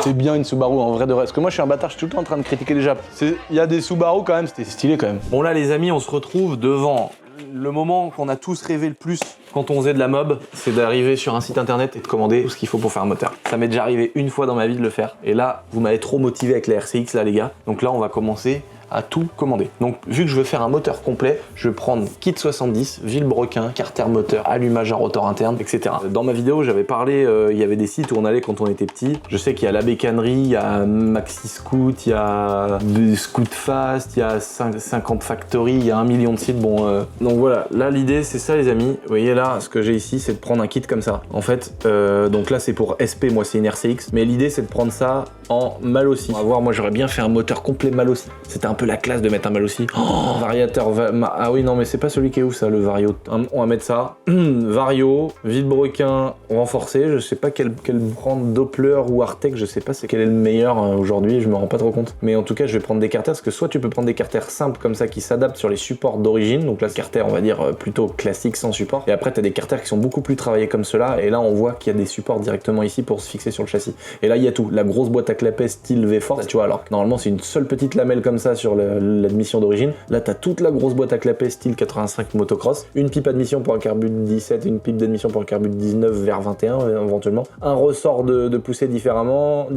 C'est bien une Subaru en vrai de vrai. Parce que moi je suis un bâtard, je suis tout le temps en train de critiquer les Japs. Il y a des Subaru quand même, c'était stylé quand même. Bon là les amis, on se retrouve devant le moment qu'on a tous rêvé le plus quand on faisait de la mob, c'est d'arriver sur un site internet et de commander tout ce qu'il faut pour faire un moteur. Ça m'est déjà arrivé une fois dans ma vie de le faire. Et là, vous m'avez trop motivé avec la RCX là les gars. Donc là on va commencer à tout commander. Donc vu que je veux faire un moteur complet, je vais prendre kit 70, vilebrequin, carter moteur, allumage à rotor interne, etc. Dans ma vidéo, j'avais parlé, il y avait des sites où on allait quand on était petit. Je sais qu'il y a la bécannerie, il y a Maxi Scoot, il y a Scoot Fast, il y a 50 Factory, il y a 1 million de sites. Bon, donc voilà, là l'idée c'est ça les amis. Vous voyez là, ce que j'ai ici, c'est de prendre un kit comme ça. En fait, donc là c'est pour SP, moi c'est une RCX, mais l'idée c'est de prendre ça en Malossi. On va voir, moi j'aurais bien fait un moteur complet Malossi. C'était un peu la classe de mettre un Malossi. Oh, variateur, ah oui non mais c'est pas celui qui est ouf ça, le Vario. On va mettre ça. Vario, vilebrequin renforcé, je sais pas quel brand Doppler ou Artec, je sais pas quel est le meilleur aujourd'hui, je me rends pas trop compte. Mais en tout cas je vais prendre des carters, parce que soit tu peux prendre des carters simples comme ça qui s'adaptent sur les supports d'origine, donc là ce carter on va dire plutôt classique sans support, et après tu as des carters qui sont beaucoup plus travaillés comme cela, et là on voit qu'il y a des supports directement ici pour se fixer sur le châssis. Et là il y a tout, la grosse boîte à clapet style V-Force, tu vois, alors que normalement c'est une seule petite lamelle comme ça sur sur l'admission d'origine. Là, t'as toute la grosse boîte à clapet style 85 motocross, une pipe admission pour un carbu de 17 et une pipe d'admission pour un carbu de 19 vers 21 éventuellement. Un ressort de poussée différent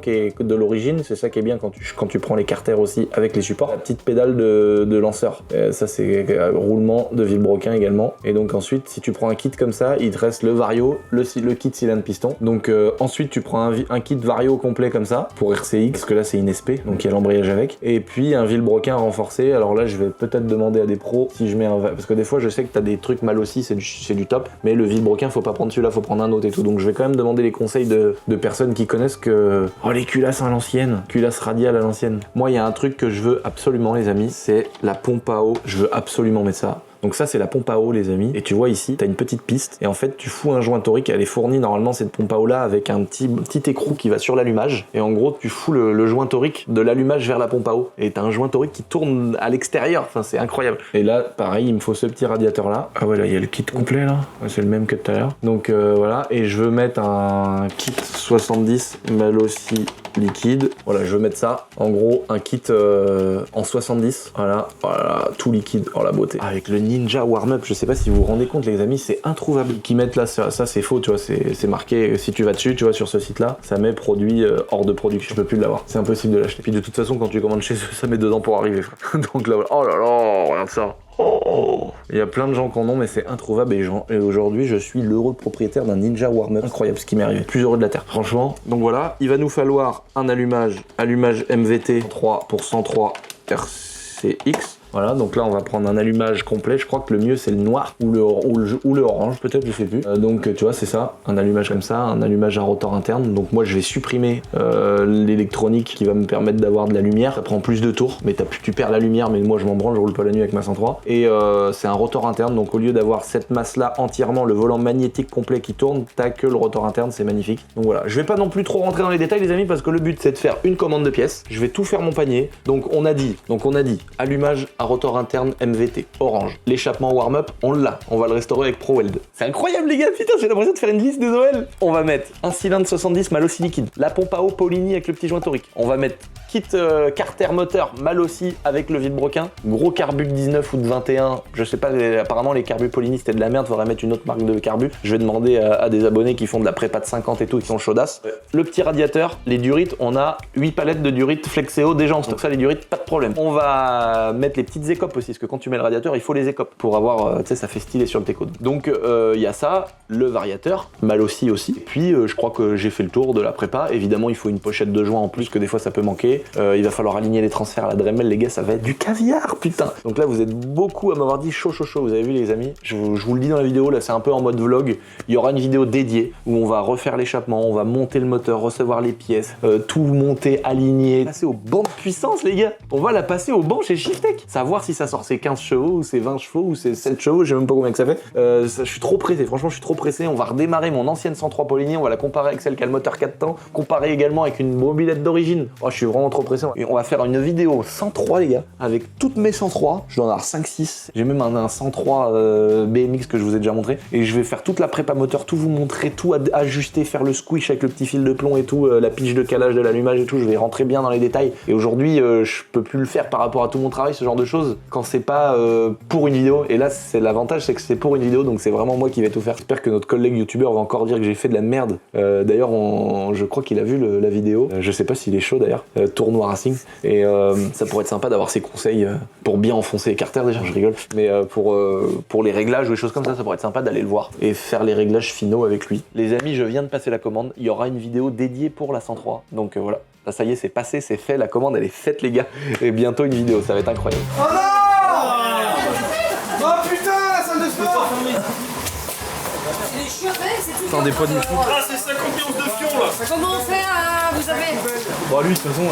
qui est de l'origine, c'est ça qui est bien quand tu prends les carters aussi avec les supports. La petite pédale de lanceur, ça c'est roulement de vilebrequin également. Et donc ensuite, si tu prends un kit comme ça, il te reste le vario, le kit cylindre piston. Donc ensuite tu prends un kit vario complet comme ça pour RCX, parce que là c'est une SP, donc il y a l'embrayage avec. Et puis un vilebrequin renforcé. Alors là je vais peut-être demander à des pros si je mets parce que des fois je sais que t'as des trucs mal aussi, c'est du top, mais le vilebrequin faut pas prendre celui-là, faut prendre un autre et tout. Donc je vais quand même demander les conseils de personnes qui connaissent que les culasses à l'ancienne, culasses radiales à l'ancienne. Moi il y a un truc que je veux absolument les amis, c'est la pompe à eau. Je veux absolument mettre ça. Donc ça c'est la pompe à eau les amis, et tu vois ici t'as une petite piste et en fait tu fous un joint torique, elle est fournie normalement cette pompe à eau là avec un petit écrou qui va sur l'allumage, et en gros tu fous le joint torique de l'allumage vers la pompe à eau et t'as un joint torique qui tourne à l'extérieur, enfin c'est incroyable. Et là pareil il me faut ce petit radiateur là, ah ouais là il y a le kit complet là, ouais, c'est le même que tout à l'heure. Donc voilà, et je veux mettre un kit 70 Malossi liquide, voilà je veux mettre ça, en gros un kit en 70, voilà tout liquide, oh la beauté, avec le Ninja Warm-Up, je sais pas si vous vous rendez compte les amis, c'est introuvable. Qu'ils mettent là, ça c'est faux, tu vois, c'est marqué, si tu vas dessus, tu vois, sur ce site là, ça met produit hors de production, je peux plus l'avoir, c'est impossible de l'acheter. Puis de toute façon quand tu commandes chez eux, ça met 2 ans pour arriver, donc là, voilà. Oh là là, regarde ça. Oh, il y a plein de gens qui en ont, mais c'est introuvable, et aujourd'hui je suis l'heureux propriétaire d'un Ninja Warm-Up. Incroyable ce qui m'est arrivé, plus heureux de la terre, franchement. Donc voilà, il va nous falloir un allumage MVT 3 pour 103 RCX. Voilà, donc là on va prendre un allumage complet, je crois que le mieux c'est le noir ou le orange peut-être, je sais plus. Donc tu vois c'est ça, un allumage comme ça, un allumage à rotor interne. Donc moi je vais supprimer l'électronique qui va me permettre d'avoir de la lumière. Ça prend plus de tours, mais tu perds la lumière, mais moi je m'en branle, je roule pas la nuit avec ma 103. Et c'est un rotor interne, donc au lieu d'avoir cette masse là entièrement, le volant magnétique complet qui tourne, t'as que le rotor interne, c'est magnifique. Donc voilà, je vais pas non plus trop rentrer dans les détails les amis, parce que le but c'est de faire une commande de pièces. Je vais tout faire mon panier. Donc on a dit allumage à rotor interne MVT orange. L'échappement warm-up, on l'a. On va le restaurer avec ProWeld. C'est incroyable les gars, putain, j'ai l'impression de faire une liste des Noël. On va mettre un cylindre 70 Malossi liquide, la pompe à eau Paulini avec le petit joint torique. On va mettre kit carter moteur Malossi avec le vilebrequin, gros carbu de 19 ou de 21, je sais pas, apparemment les carbus Paulini c'était de la merde, faudrait mettre une autre marque de carbu. Je vais demander à des abonnés qui font de la prépa de 50 et tout, qui sont chaudasses. Le petit radiateur, les durites, on a 8 palettes de durites Flexeo déjà en stock. Donc ça les durites, pas de problème. On va mettre les petites écopes aussi, parce que quand tu mets le radiateur, il faut les écopes pour avoir, tu sais, ça fait stylé sur le T-Code. Donc il y a ça, le variateur, Malossi aussi. Et puis je crois que j'ai fait le tour de la prépa. Évidemment, il faut une pochette de joint en plus, que des fois ça peut manquer. Il va falloir aligner les transferts à la Dremel, les gars, ça va être du caviar, putain. Donc là, vous êtes beaucoup à m'avoir dit chaud. Vous avez vu les amis, je vous le dis dans la vidéo, là c'est un peu en mode vlog. Il y aura une vidéo dédiée où on va refaire l'échappement, on va monter le moteur, recevoir les pièces, tout monter, aligner, passer au banc de puissance les gars. On va la passer au banc chez Shiftech. Savoir si ça sort c'est 15 chevaux ou c'est 20 chevaux ou c'est 7 chevaux, je sais même pas combien que ça fait. Je suis trop pressé, franchement je suis trop pressé. On va redémarrer mon ancienne 103 Paulini, on va la comparer avec celle qui a le moteur 4 temps, comparer également avec une mobilette d'origine. Oh, je suis vraiment trop pressé. Et on va faire une vidéo 103 les gars, avec toutes mes 103. Je dois en avoir 5-6. J'ai même un 103 BMX que je vous ai déjà montré. Et je vais faire toute la prépa moteur, tout vous montrer, tout ajuster, faire le squish avec le petit fil de plomb et tout, la pige de calage de l'allumage et tout. Je vais rentrer bien dans les détails. Et aujourd'hui, je peux plus le faire par rapport à tout mon travail, ce genre de choses, quand c'est pas pour une vidéo. Et là, c'est l'avantage, c'est que c'est pour une vidéo, donc c'est vraiment moi qui vais tout faire. J'espère que notre collègue youtubeur va encore dire que j'ai fait de la merde. D'ailleurs, je crois qu'il a vu la vidéo. Je sais pas s'il est chaud d'ailleurs. Tournoi Racing. Et ça pourrait être sympa d'avoir ses conseils pour bien enfoncer les carters déjà, je rigole. Mais pour les réglages ou des choses comme ça pourrait être sympa d'aller le voir et faire les réglages finaux avec lui. Les amis, je viens de passer la commande. Il y aura une vidéo dédiée pour la 103. Donc voilà. Là, ça y est, c'est passé, c'est fait. La commande, elle est faite, les gars. Et bientôt une vidéo, ça va être incroyable. Oh non! Oh putain, la salle de sport! C'est des chiottes, c'est tout. Sans des poids de mouton. Ah, c'est 50 millions de fions là. Comment on fait, vous avez... Bon, lui, de toute façon,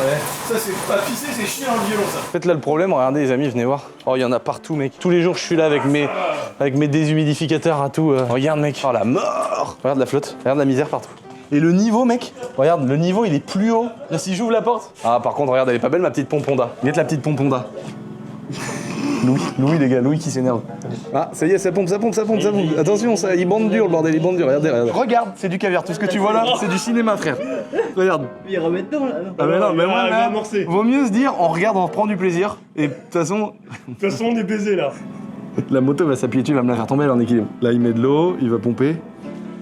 ça c'est pas pisser, c'est chier un violon, ça. En fait là le problème, regardez les amis, venez voir. Oh il y en a partout mec. Tous les jours je suis là avec mes déshumidificateurs à tout. Regarde mec. Oh la mort. Regarde la flotte, regarde la misère partout. Et le niveau mec, regarde, le niveau il est plus haut. Là si j'ouvre la porte. Ah par contre regarde, elle est pas belle ma petite pompe Honda. Mette la petite pompe Honda. Louis les gars, Louis qui s'énerve. Ah, ça y est, ça pompe. Attention, ça, il bande dur le bordel, il bande dur, regardez. Regarde, c'est du caviar, tout ce que tu vois là, c'est du cinéma frère. Regarde. Il remet dedans là. Ah mais non, mais moi, il va amorcer. vaut mieux se dire, on regarde, on reprend du plaisir. Et de toute façon, on est baisé là. la moto va s'appuyer dessus, il va me la faire tomber, elle est en équilibre. Là, il met de l'eau, il va pomper.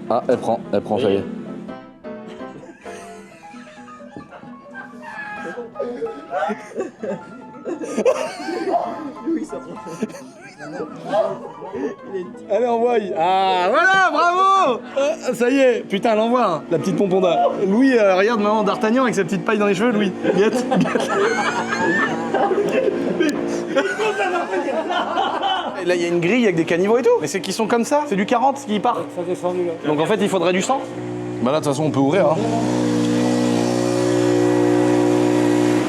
Ah, elle prend, ça y est. Allez, envoie. Ah, voilà, bravo. Ça y est, putain, elle envoie, hein, la petite pomponda. Louis, regarde maman d'Artagnan avec sa petite paille dans les cheveux, Louis. Guette. Et là, il y a une grille avec des caniveaux et tout. Mais c'est qu'ils sont comme ça, c'est du 40 qui part. Ça descendu là. Donc en fait, il faudrait du 100. Bah là, de toute façon, on peut ouvrir. Hein.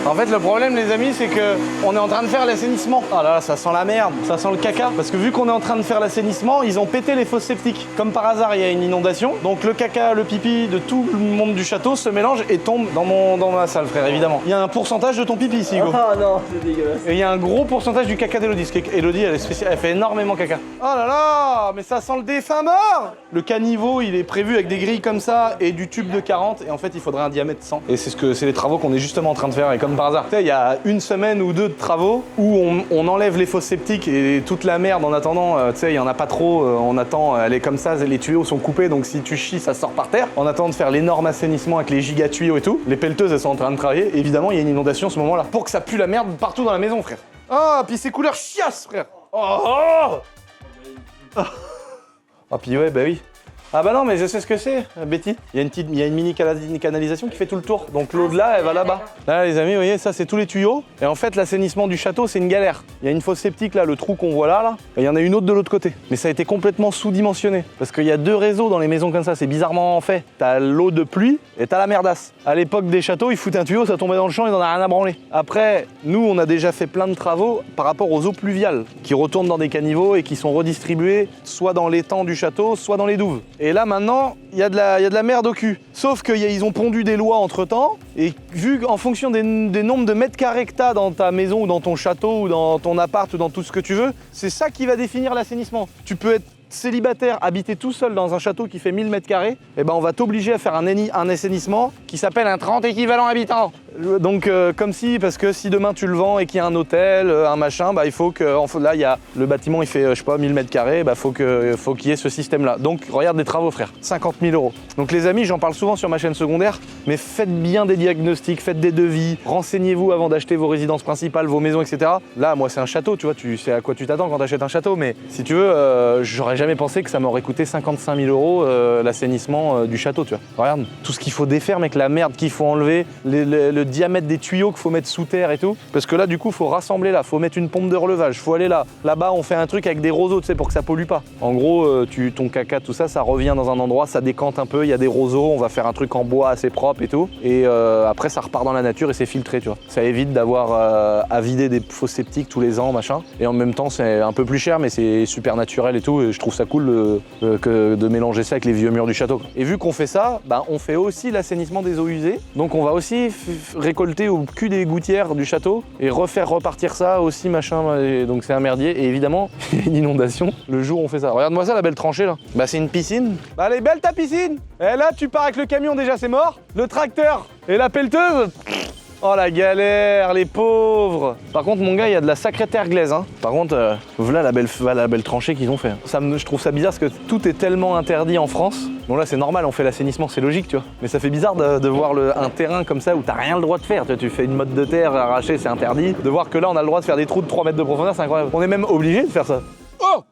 En fait, le problème, les amis, c'est que on est en train de faire l'assainissement. Ah là, ça sent la merde, ça sent le caca. Parce que vu qu'on est en train de faire l'assainissement, ils ont pété les fosses septiques. Comme par hasard, il y a une inondation. Donc le caca, le pipi de tout le monde du château se mélange et tombe dans ma salle, frère, évidemment. Il y a un pourcentage de ton pipi ici, Hugo. Ah non, c'est dégueulasse. Et il y a un gros pourcentage du caca d'Elodie. Parce qu'Elodie, elle est spéciale, elle fait énormément caca. Oh là là, mais ça sent le défunt mort. Le caniveau, il est prévu avec des grilles comme ça et du tube de 40. Et en fait, il faudrait un diamètre 100. Et c'est les travaux qu'on est justement en train de faire. Et comme par hasard, tu sais, il y a une semaine ou deux de travaux où on enlève les fosses septiques et toute la merde en attendant, tu sais, il y en a pas trop, on attend, elle est comme ça, les tuyaux sont coupés, donc si tu chies, ça sort par terre. En attendant de faire l'énorme assainissement avec les giga tuyaux et tout, les pelleteuses, elles sont en train de travailler. Évidemment, il y a une inondation à ce moment-là, pour que ça pue la merde partout dans la maison, frère. Ah, puis c'est couleur chiasse, frère. Ah, puis ouais, bah oui. Ah bah non, mais je sais ce que c'est, Betty. Il y a une mini canalisation qui fait tout le tour. Donc l'eau de là, elle va là-bas. Là, les amis, vous voyez, ça, c'est tous les tuyaux. Et en fait, l'assainissement du château, c'est une galère. Il y a une fosse septique, là, le trou qu'on voit là. Et il y en a une autre de l'autre côté. Mais ça a été complètement sous-dimensionné. Parce qu'il y a deux réseaux dans les maisons comme ça. C'est bizarrement fait. T'as l'eau de pluie et t'as la merdasse. À l'époque des châteaux, ils foutaient un tuyau, ça tombait dans le champ, ils en a rien à branler. Après, nous, on a déjà fait plein de travaux par rapport aux eaux pluviales qui retournent dans des caniveaux et qui sont redistribuées soit dans l'étang du château, soit dans les douves. Et là, maintenant, il y a de la merde au cul. Sauf qu'ils ont pondu des lois entre-temps, et vu en fonction des nombres de mètres carrés que t'as dans ta maison, ou dans ton château, ou dans ton appart, ou dans tout ce que tu veux, c'est ça qui va définir l'assainissement. Tu peux être célibataire, habiter tout seul dans un château qui fait 1000 mètres carrés, et ben on va t'obliger à faire un assainissement qui s'appelle un 30 équivalent habitants. Donc comme si, parce que si demain tu le vends et qu'il y a un hôtel, un machin, bah il faut que, là il y a, le bâtiment il fait, je sais pas, 1000 mètres carrés, bah faut qu'il y ait ce système-là. Donc regarde des travaux frère, 50 000 €. Donc les amis, j'en parle souvent sur ma chaîne secondaire, mais faites bien des diagnostics, faites des devis, renseignez-vous avant d'acheter vos résidences principales, vos maisons, etc. Là, moi c'est un château, tu vois, tu sais à quoi tu t'attends quand tu achètes un château, mais si tu veux, j'aurais jamais pensé que ça m'aurait coûté 55 000 € l'assainissement du château, tu vois. Regarde, tout ce qu'il faut défaire, mec, la merde qu'il faut enlever, le diamètre des tuyaux qu'il faut mettre sous terre et tout. Parce que là, du coup, faut rassembler là, faut mettre une pompe de relevage, faut aller là. Là-bas, on fait un truc avec des roseaux, tu sais, pour que ça pollue pas. En gros, ton caca, tout ça, ça revient dans un endroit, ça décante un peu, il y a des roseaux, on va faire un truc en bois assez propre et tout. Et après, ça repart dans la nature et c'est filtré, tu vois. Ça évite d'avoir à vider des fosses septiques tous les ans, machin. Et en même temps, c'est un peu plus cher, mais c'est super naturel et tout. Et je trouve ça cool que de mélanger ça avec les vieux murs du château. Et vu qu'on fait ça, bah, on fait aussi l'assainissement des eaux usées. Donc on va aussi récolter au cul des gouttières du château et refaire repartir ça aussi, machin. Et donc c'est un merdier. Et évidemment, il y a une inondation le jour où on fait ça. Regarde-moi ça, la belle tranchée là. Bah c'est une piscine. Bah elle est belle ta piscine. Et là tu pars avec le camion, déjà c'est mort. Le tracteur et la pelleteuse. Oh la galère, les pauvres. Par contre mon gars, il y a de la sacrée terre glaise hein. Par contre, voilà la belle tranchée qu'ils ont fait. Je trouve ça bizarre parce que tout est tellement interdit en France. Bon là c'est normal, on fait l'assainissement, c'est logique tu vois. Mais ça fait bizarre de voir un terrain comme ça où t'as rien le droit de faire. Tu fais une motte de terre arrachée, c'est interdit. De voir que là on a le droit de faire des trous de 3 mètres de profondeur, c'est incroyable. On est même obligé de faire ça. Oh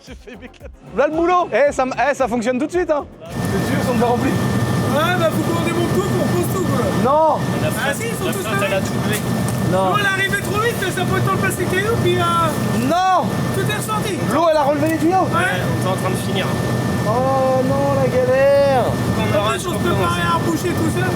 j'ai fait m'éclater. Là le boulot. Ça fonctionne tout de suite hein. Les tuyaux sont déjà remplis. Ouais, bah vous commandez mon tout pour pose tout quoi. Non. Ah si, ils sont tous là. Non. L'eau elle est arrivée trop vite, ça peut le passer cailloux, puis Non. tout est ressorti. L'eau elle a relevé les tuyaux. Ouais. On est en train de finir. Oh non la galère. Après, on se préparer à reboucher tout ça.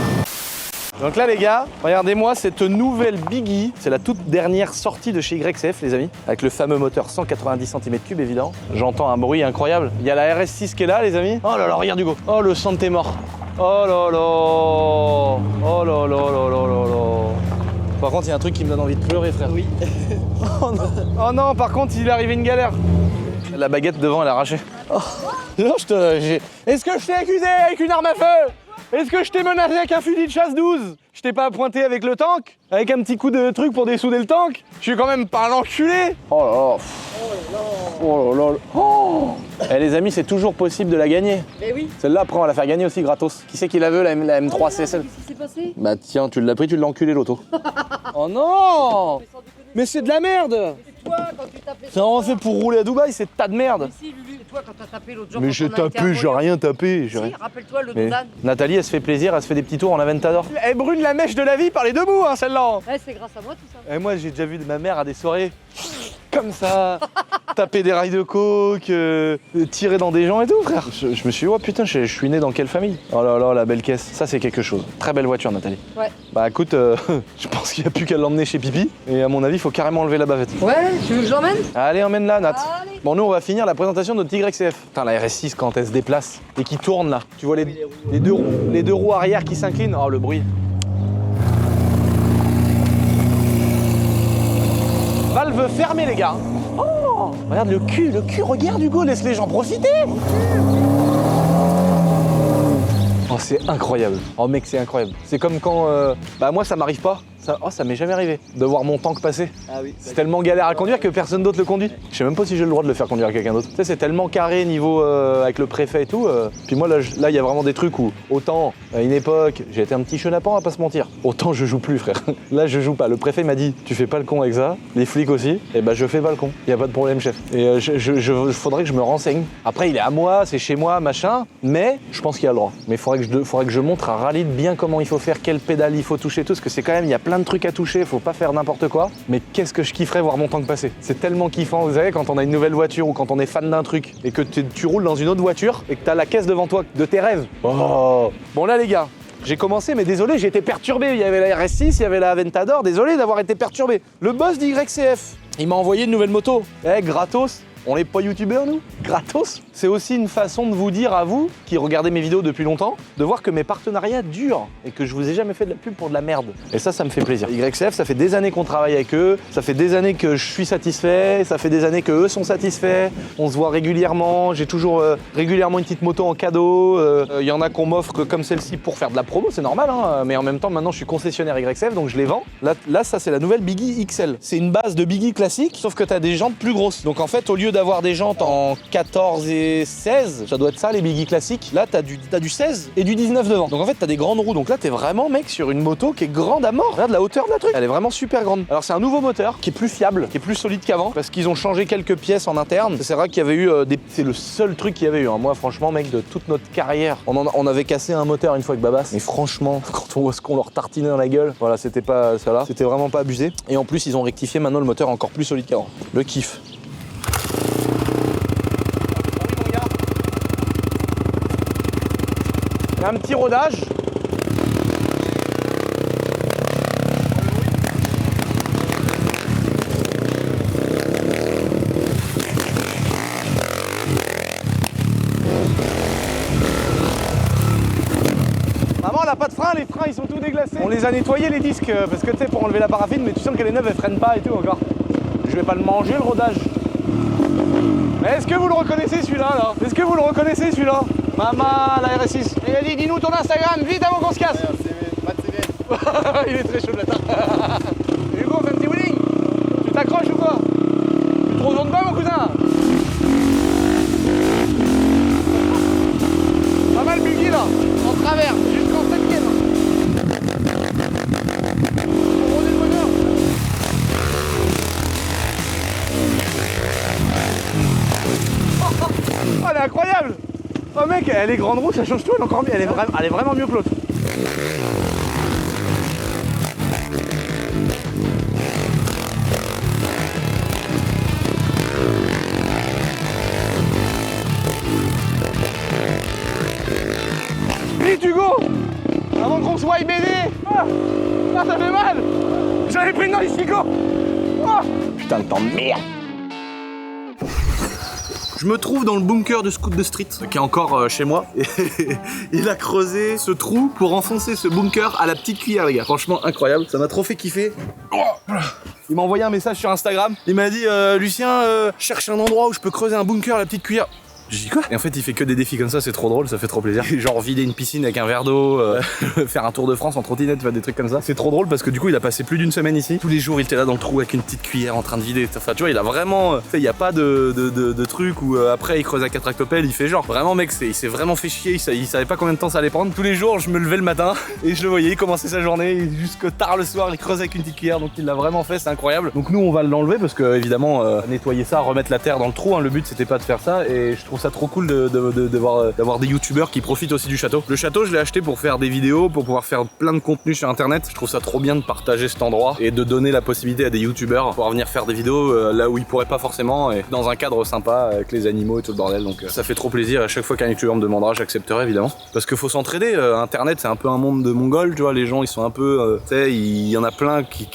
Donc là les gars, regardez-moi cette nouvelle Biggie. C'est la toute dernière sortie de chez YCF les amis. Avec le fameux moteur 190 cm3 évidemment. J'entends un bruit incroyable. Il y a la RS6 qui est là les amis. Oh là là, regarde Hugo. Oh le sang de tes morts. Oh là là. Oh là là là là là là. Par contre, il y a un truc qui me donne envie de pleurer, frère. Oui. Oh non, par contre, il est arrivé une galère. La baguette devant, elle est arrachée. Oh. Non, Est-ce que je t'ai accusé avec une arme à feu? Est-ce que je t'ai menacé avec un fusil de chasse 12? Je t'ai pas pointé avec le tank? Avec un petit coup de truc pour dessouder le tank? Je suis quand même pas un enculé. Oh là là. Oh là là. Oh. Eh les amis, c'est toujours possible de la gagner. Mais oui. Celle-là, après, on va la faire gagner aussi gratos. Qui c'est qui la veut, la M3 CSL? Qu'est-ce qui s'est passé? Bah tiens, tu l'as pris, tu l'as enculé l'auto. Oh non. Mais c'est de la merde. Toi, quand tu tapais. C'est vraiment fait pour rouler à Dubaï, c'est tas de merde. Si, Lulu, toi, quand t'as tapé l'autre jour. Mais quand j'ai on a été à tapé, j'ai Montréal. rien tapé. Si, rappelle-toi le Mais Dodan. Nathalie, elle se fait plaisir, elle se fait des petits tours en Aventador. Elle brûle la mèche de la vie par les deux bouts, hein, celle-là. Ouais, c'est grâce à moi tout ça. Et moi, j'ai déjà vu ma mère à des soirées comme ça, taper des rails de coke, tirer dans des gens et tout, frère. Je me suis dit, oh putain, je suis né dans quelle famille? Oh là là, la belle caisse. Ça, c'est quelque chose. Très belle voiture, Nathalie. Ouais. Bah écoute, je pense qu'il n'y a plus qu'à l'emmener chez Pipi. Et à mon avis, il faut carrément enlever la bavette. Ouais, tu veux que je l'emmène? Allez, emmène-la, Nat. Allez. Bon, nous, on va finir la présentation de notre YCF. Putain, la RS6, quand elle se déplace et qui tourne là, tu vois les deux roues arrière qui s'inclinent. Oh, le bruit. Valve fermée, les gars. Oh, regarde le cul, regarde Hugo, laisse les gens profiter. Oh, c'est incroyable. Oh, mec, c'est incroyable. C'est comme quand. Bah, moi, ça m'arrive pas. Ça m'est jamais arrivé de voir mon tank passer. Ah oui. C'est tellement galère à conduire que personne d'autre le conduit. Je sais même pas si j'ai le droit de le faire conduire à quelqu'un d'autre. Tu sais, c'est tellement carré niveau avec le préfet et tout. Puis moi, là, il y a vraiment des trucs où, autant, à une époque, j'ai été un petit chenapan, à pas se mentir. Autant, je joue plus, frère. Là, je joue pas. Le préfet m'a dit, tu fais pas le con avec ça. Les flics aussi. Et bah, je fais pas le con. Y a pas de problème, chef. Et faudrait que je me renseigne. Après, il est à moi, c'est chez moi, machin. Mais je pense qu'il y a le droit. Mais faudrait que je montre à Rallye bien comment il faut faire, quelle pédale il faut toucher, tout. Parce que c'est quand même, il y a plein de trucs à toucher, faut pas faire n'importe quoi. Mais qu'est-ce que je kifferais voir mon tank passer. C'est tellement kiffant, vous savez, quand on a une nouvelle voiture ou quand on est fan d'un truc et que tu roules dans une autre voiture et que t'as la caisse devant toi de tes rêves. Oh. Bon là les gars, j'ai commencé, mais désolé, j'ai été perturbé. Il y avait la RS6, il y avait la Aventador, désolé d'avoir été perturbé. Le boss d'YCF, il m'a envoyé une nouvelle moto. Gratos. On n'est pas youtubeurs, nous? Gratos. C'est aussi une façon de vous dire à vous, qui regardez mes vidéos depuis longtemps, de voir que mes partenariats durent et que je vous ai jamais fait de la pub pour de la merde. Et ça me fait plaisir. YCF, ça fait des années qu'on travaille avec eux, ça fait des années que je suis satisfait, ça fait des années que eux sont satisfaits. On se voit régulièrement, j'ai toujours régulièrement une petite moto en cadeau. Il y en a qu'on m'offre comme celle-ci pour faire de la promo, c'est normal, hein, mais en même temps, maintenant, je suis concessionnaire YCF, donc je les vends. Là ça, c'est la nouvelle Biggie XL. C'est une base de Biggie classique, sauf que tu as des jantes plus grosses. Donc en fait, au lieu d'avoir des jantes en 14 et 16, ça doit être ça les Biggie classiques, là t'as du 16 et du 19 devant. Donc en fait t'as des grandes roues, donc là t'es vraiment mec sur une moto qui est grande à mort. Regarde la hauteur de la truc, elle est vraiment super grande. Alors c'est un nouveau moteur qui est plus fiable, qui est plus solide qu'avant, parce qu'ils ont changé quelques pièces en interne. C'est vrai qu'il y avait eu c'est le seul truc qu'il y avait eu, hein. Moi franchement mec, de toute notre carrière, on avait cassé un moteur une fois avec Babas, mais franchement quand on voit ce qu'on leur tartinait dans la gueule, voilà, c'était pas ça là, c'était vraiment pas abusé. Et en plus ils ont rectifié, maintenant le moteur est encore plus solide qu'avant. Le kiff. Un petit rodage. Maman, elle a pas de frein, les freins ils sont tout déglacés. On les a nettoyés les disques parce que tu sais, pour enlever la paraffine, mais tu sens qu'elle est neuve, elle freine pas et tout encore. Je vais pas le manger le rodage. Mais est-ce que vous le reconnaissez celui-là là? Est-ce que vous le reconnaissez celui-là? Maman, la RS6. Et vas-y, dis-nous ton Instagram, vite avant qu'on se casse. Il est très chaud de la tarte. Hugo, fais un petit wheeling. Tu t'accroches ou quoi? Tu te retournes pas mon cousin? Pas mal buggy là, en travers, jusqu'en 7ème. Faut rouler le moteur. Oh, elle est incroyable! Oh mec, elle est grande roue, ça change tout, elle est encore mieux, elle est vraiment mieux que l'autre. Vite Hugo! Avant qu'on soit IBD! Ah, ça fait mal! J'avais pris dans les cigots! Oh, putain de temps de merde! Je me trouve dans le bunker du scout de street, qui est encore chez moi. Et il a creusé ce trou pour enfoncer ce bunker à la petite cuillère, les gars. Franchement, incroyable. Ça m'a trop fait kiffer. Il m'a envoyé un message sur Instagram. Il m'a dit Lucien, cherche un endroit où je peux creuser un bunker à la petite cuillère. J'ai dit quoi? Et en fait il fait que des défis comme ça, c'est trop drôle, ça fait trop plaisir. Genre vider une piscine avec un verre d'eau, faire un tour de France en trottinette, des trucs comme ça. C'est trop drôle parce que du coup il a passé plus d'une semaine ici. Tous les jours il était là dans le trou avec une petite cuillère en train de vider. Enfin tu vois il a vraiment, il y a pas de truc où après il creuse à 4 tractopelles, il fait genre. Vraiment mec il s'est vraiment fait chier, il savait pas combien de temps ça allait prendre. Tous les jours je me levais le matin et je le voyais, il commençait sa journée et jusque tard le soir il creuse avec une petite cuillère, donc il l'a vraiment fait, c'est incroyable. Donc nous on va l'enlever parce que évidemment nettoyer ça, remettre la terre dans le trou, hein, le but c'était pas de faire ça et je trouve ça trop cool d'avoir des youtubeurs qui profitent aussi du château. Le château je l'ai acheté pour faire des vidéos, pour pouvoir faire plein de contenu sur internet. Je trouve ça trop bien de partager cet endroit et de donner la possibilité à des youtubeurs de pouvoir venir faire des vidéos là où ils pourraient pas forcément et dans un cadre sympa avec les animaux et tout le bordel. Donc ça fait trop plaisir, à chaque fois qu'un youtubeur me demandera j'accepterai évidemment. Parce qu'il faut s'entraider, internet c'est un peu un monde de mongols, tu vois, les gens ils sont un peu, tu sais, il y en a plein qui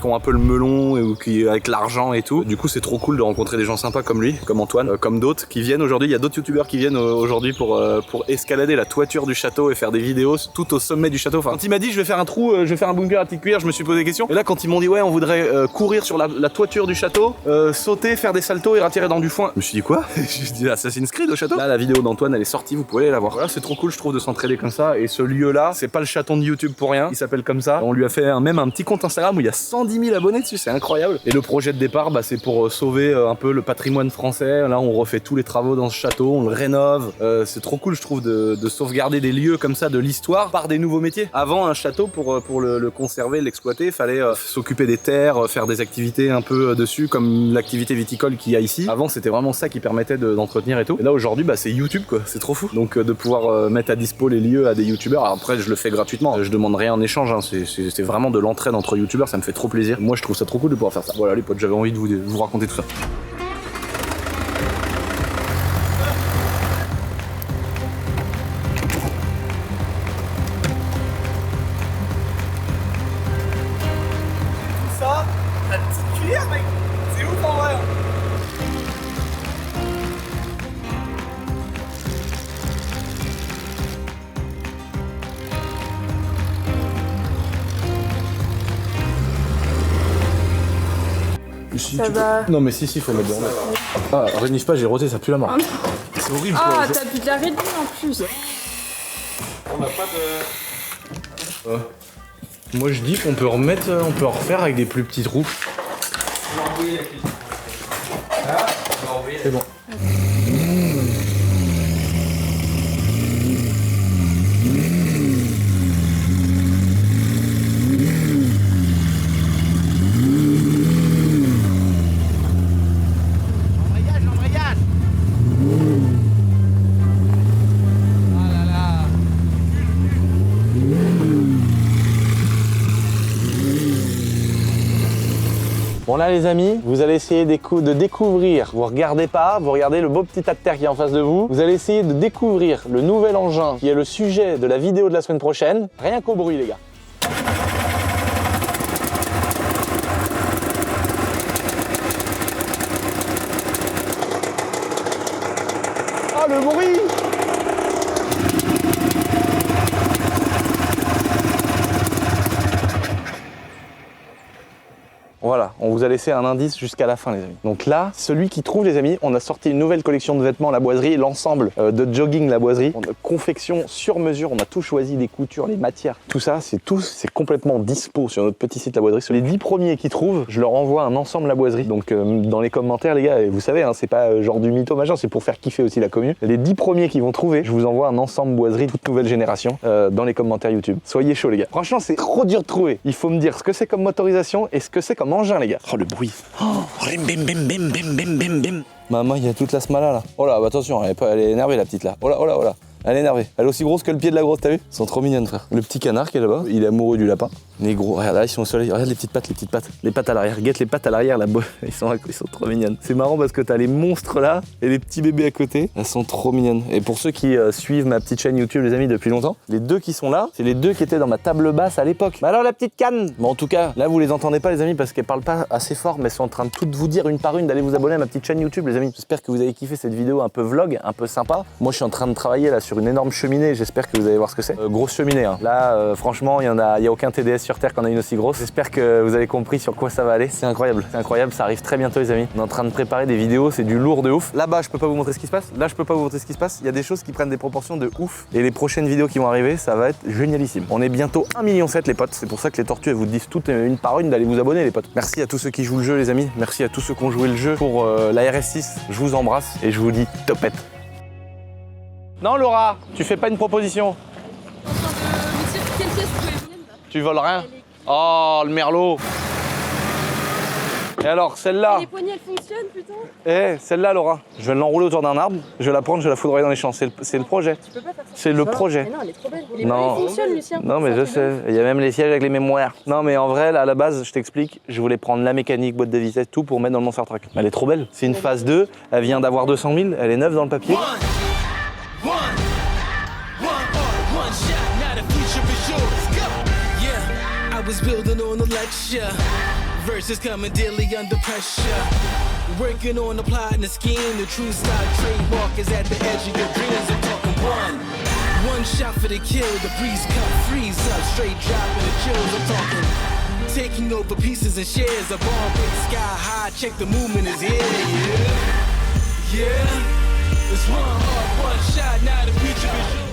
ont un peu le melon ou qui avec l'argent et tout. Du coup c'est trop cool de rencontrer des gens sympas comme lui, comme Antoine, comme d'autres qui viennent aujourd'hui. Il y a d'autres youtubeurs qui viennent aujourd'hui pour escalader la toiture du château et faire des vidéos tout au sommet du château. Enfin, quand il m'a dit je vais faire un trou, je vais faire un bunker à petite cuillère, je me suis posé des questions. Et là quand ils m'ont dit ouais on voudrait courir sur la toiture du château, sauter, faire des saltos et retirer dans du foin. Je me suis dit quoi? Je dis Assassin's Creed au château. Là la vidéo d'Antoine elle est sortie, vous pouvez aller la voir. Voilà, c'est trop cool je trouve de s'entraider comme ça. Et ce lieu là, c'est pas le chaton de YouTube pour rien, il s'appelle comme ça. On lui a fait même un petit compte Instagram où il y a 110 000 abonnés dessus, c'est incroyable. Et le projet de départ c'est pour sauver un peu le patrimoine français. Là on refait tous les travaux dans ce château, on le rénove. C'est trop cool je trouve de sauvegarder des lieux comme ça de l'histoire par des nouveaux métiers. Avant un château pour le conserver, l'exploiter, il fallait s'occuper des terres, faire des activités un peu dessus comme l'activité viticole qu'il y a ici. Avant c'était vraiment ça qui permettait d'entretenir et tout. Et là aujourd'hui c'est YouTube quoi, c'est trop fou. Donc de pouvoir mettre à dispo les lieux à des youtubeurs. Alors après je le fais gratuitement, je demande rien en échange, hein. C'est vraiment de l'entraide entre youtubeurs, ça me fait trop plaisir. Moi je trouve ça trop cool de pouvoir faire ça. Voilà les potes, j'avais envie de vous raconter tout ça. La petite cuillère, mec. C'est ouf en vrai. Ça va. Non mais si faut mettre dedans. Ah réunisse pas, j'ai roté, ça pue la mort. C'est horrible. Ah t'as plus de la réduire en plus. On n'a pas de... Moi je dis qu'on peut remettre, on peut en refaire avec des plus petits trous. On va envoyer la cuisine. Ah, on va envoyer. C'est bon. Bon là les amis, vous allez essayer de découvrir, vous regardez pas, vous regardez le beau petit tas de terre qui est en face de vous, vous allez essayer de découvrir le nouvel engin qui est le sujet de la vidéo de la semaine prochaine, rien qu'au bruit les gars. Ah le bruit! Voilà, on vous a laissé un indice jusqu'à la fin les amis. Donc là, celui qui trouve les amis, on a sorti une nouvelle collection de vêtements La Boiserie, l'ensemble de jogging La Boiserie. On a confection sur mesure, on a tout choisi, les coutures, les matières. Tout ça, c'est complètement dispo sur notre petit site La Boiserie. Sur les 10 premiers qui trouvent, je leur envoie un ensemble La Boiserie. Donc dans les commentaires les gars, et vous savez, hein, c'est pas genre du mytho machin, c'est pour faire kiffer aussi la commu. Les 10 premiers qui vont trouver, je vous envoie un ensemble Boiserie toute nouvelle génération dans les commentaires YouTube. Soyez chauds les gars. Franchement, c'est trop dur de trouver. Il faut me dire ce que c'est comme motorisation et ce que c'est comme engin les gars. Oh le bruit. Oh, bim bim bim bim bim bim bim bim. Maman, il y a toute la smala là. Oh là, bah, attention, elle est énervée la petite là. Oh là, oh là, oh là. Elle est énervée. Elle est aussi grosse que le pied de la grosse, t'as vu? Ils sont trop mignonnes, frère. Le petit canard qui est là-bas, il est amoureux du lapin. Les gros, regarde là, ils sont au soleil. Regarde les petites pattes, les petites pattes. Les pattes à l'arrière. Guette les pattes à l'arrière, là. Ils sont trop mignonnes. C'est marrant parce que t'as les monstres là et les petits bébés à côté. Elles sont trop mignonnes. Et pour ceux qui suivent ma petite chaîne YouTube, les amis, depuis longtemps, les deux qui sont là, c'est les deux qui étaient dans ma table basse à l'époque. Bah alors la petite canne. Bon, en tout cas, là, vous les entendez pas, les amis, parce qu'elles parlent pas assez fort, mais elles sont en train de toutes vous dire une par une d'aller vous abonner à ma petite chaîne YouTube, les amis. J'espère que vous avez kiffé cette vidéo un peu vlog, un peu sympa. Moi, je suis en train de travailler là sur une énorme cheminée. J'espère que vous allez voir ce que c'est. Grosse cheminée, hein. Là, franchement, il y a aucun TDS sur Terre qui en a une aussi grosse. J'espère que vous avez compris sur quoi ça va aller. C'est incroyable, ça arrive très bientôt, les amis. On est en train de préparer des vidéos, c'est du lourd de ouf. Là-bas, je peux pas vous montrer ce qui se passe. Là, je peux pas vous montrer ce qui se passe. Il y a des choses qui prennent des proportions de ouf. Et les prochaines vidéos qui vont arriver, ça va être génialissime. On est bientôt 1,7 million, les potes. C'est pour ça que les tortues, elles vous disent toutes une par une d'aller vous abonner, les potes. Merci à tous ceux qui jouent le jeu, les amis. Merci à tous ceux qui ont joué le jeu pour la RS6. Je vous embrasse et je vous dis topette. Non, Laura, tu fais pas une proposition. Tu voles rien? Oh, le merlot. Et alors, celle-là? Les poignées, elles fonctionnent, putain. Eh, celle-là, Laura, je vais l'enrouler autour d'un arbre, je vais la prendre, je vais la foudroyer dans les champs. C'est le projet. Tu peux pas faire ça. C'est le projet. Mais non, elle est trop belle. Les Non. poignées fonctionnent, Lucien. Non, mais je sais. Il y a même les sièges avec les mémoires. Non, mais en vrai, là, à la base, je t'explique, je voulais prendre la mécanique, boîte de vitesse, tout pour mettre dans le Monster Truck. Elle est trop belle. C'est une phase 2, elle vient d'avoir 200 000, elle est neuve dans le papier. I was building on a lecture. Verses coming daily under pressure. Working on the plot and the scheme. The true stock trademark is at the edge of your dreams. I'm talking one shot for the kill. The breeze cut, freeze up, straight dropping the chills. I'm talking taking over pieces and shares. A bomb big sky high. Check the movement is here. Yeah, it's one heart, one shot. Now the future is yours.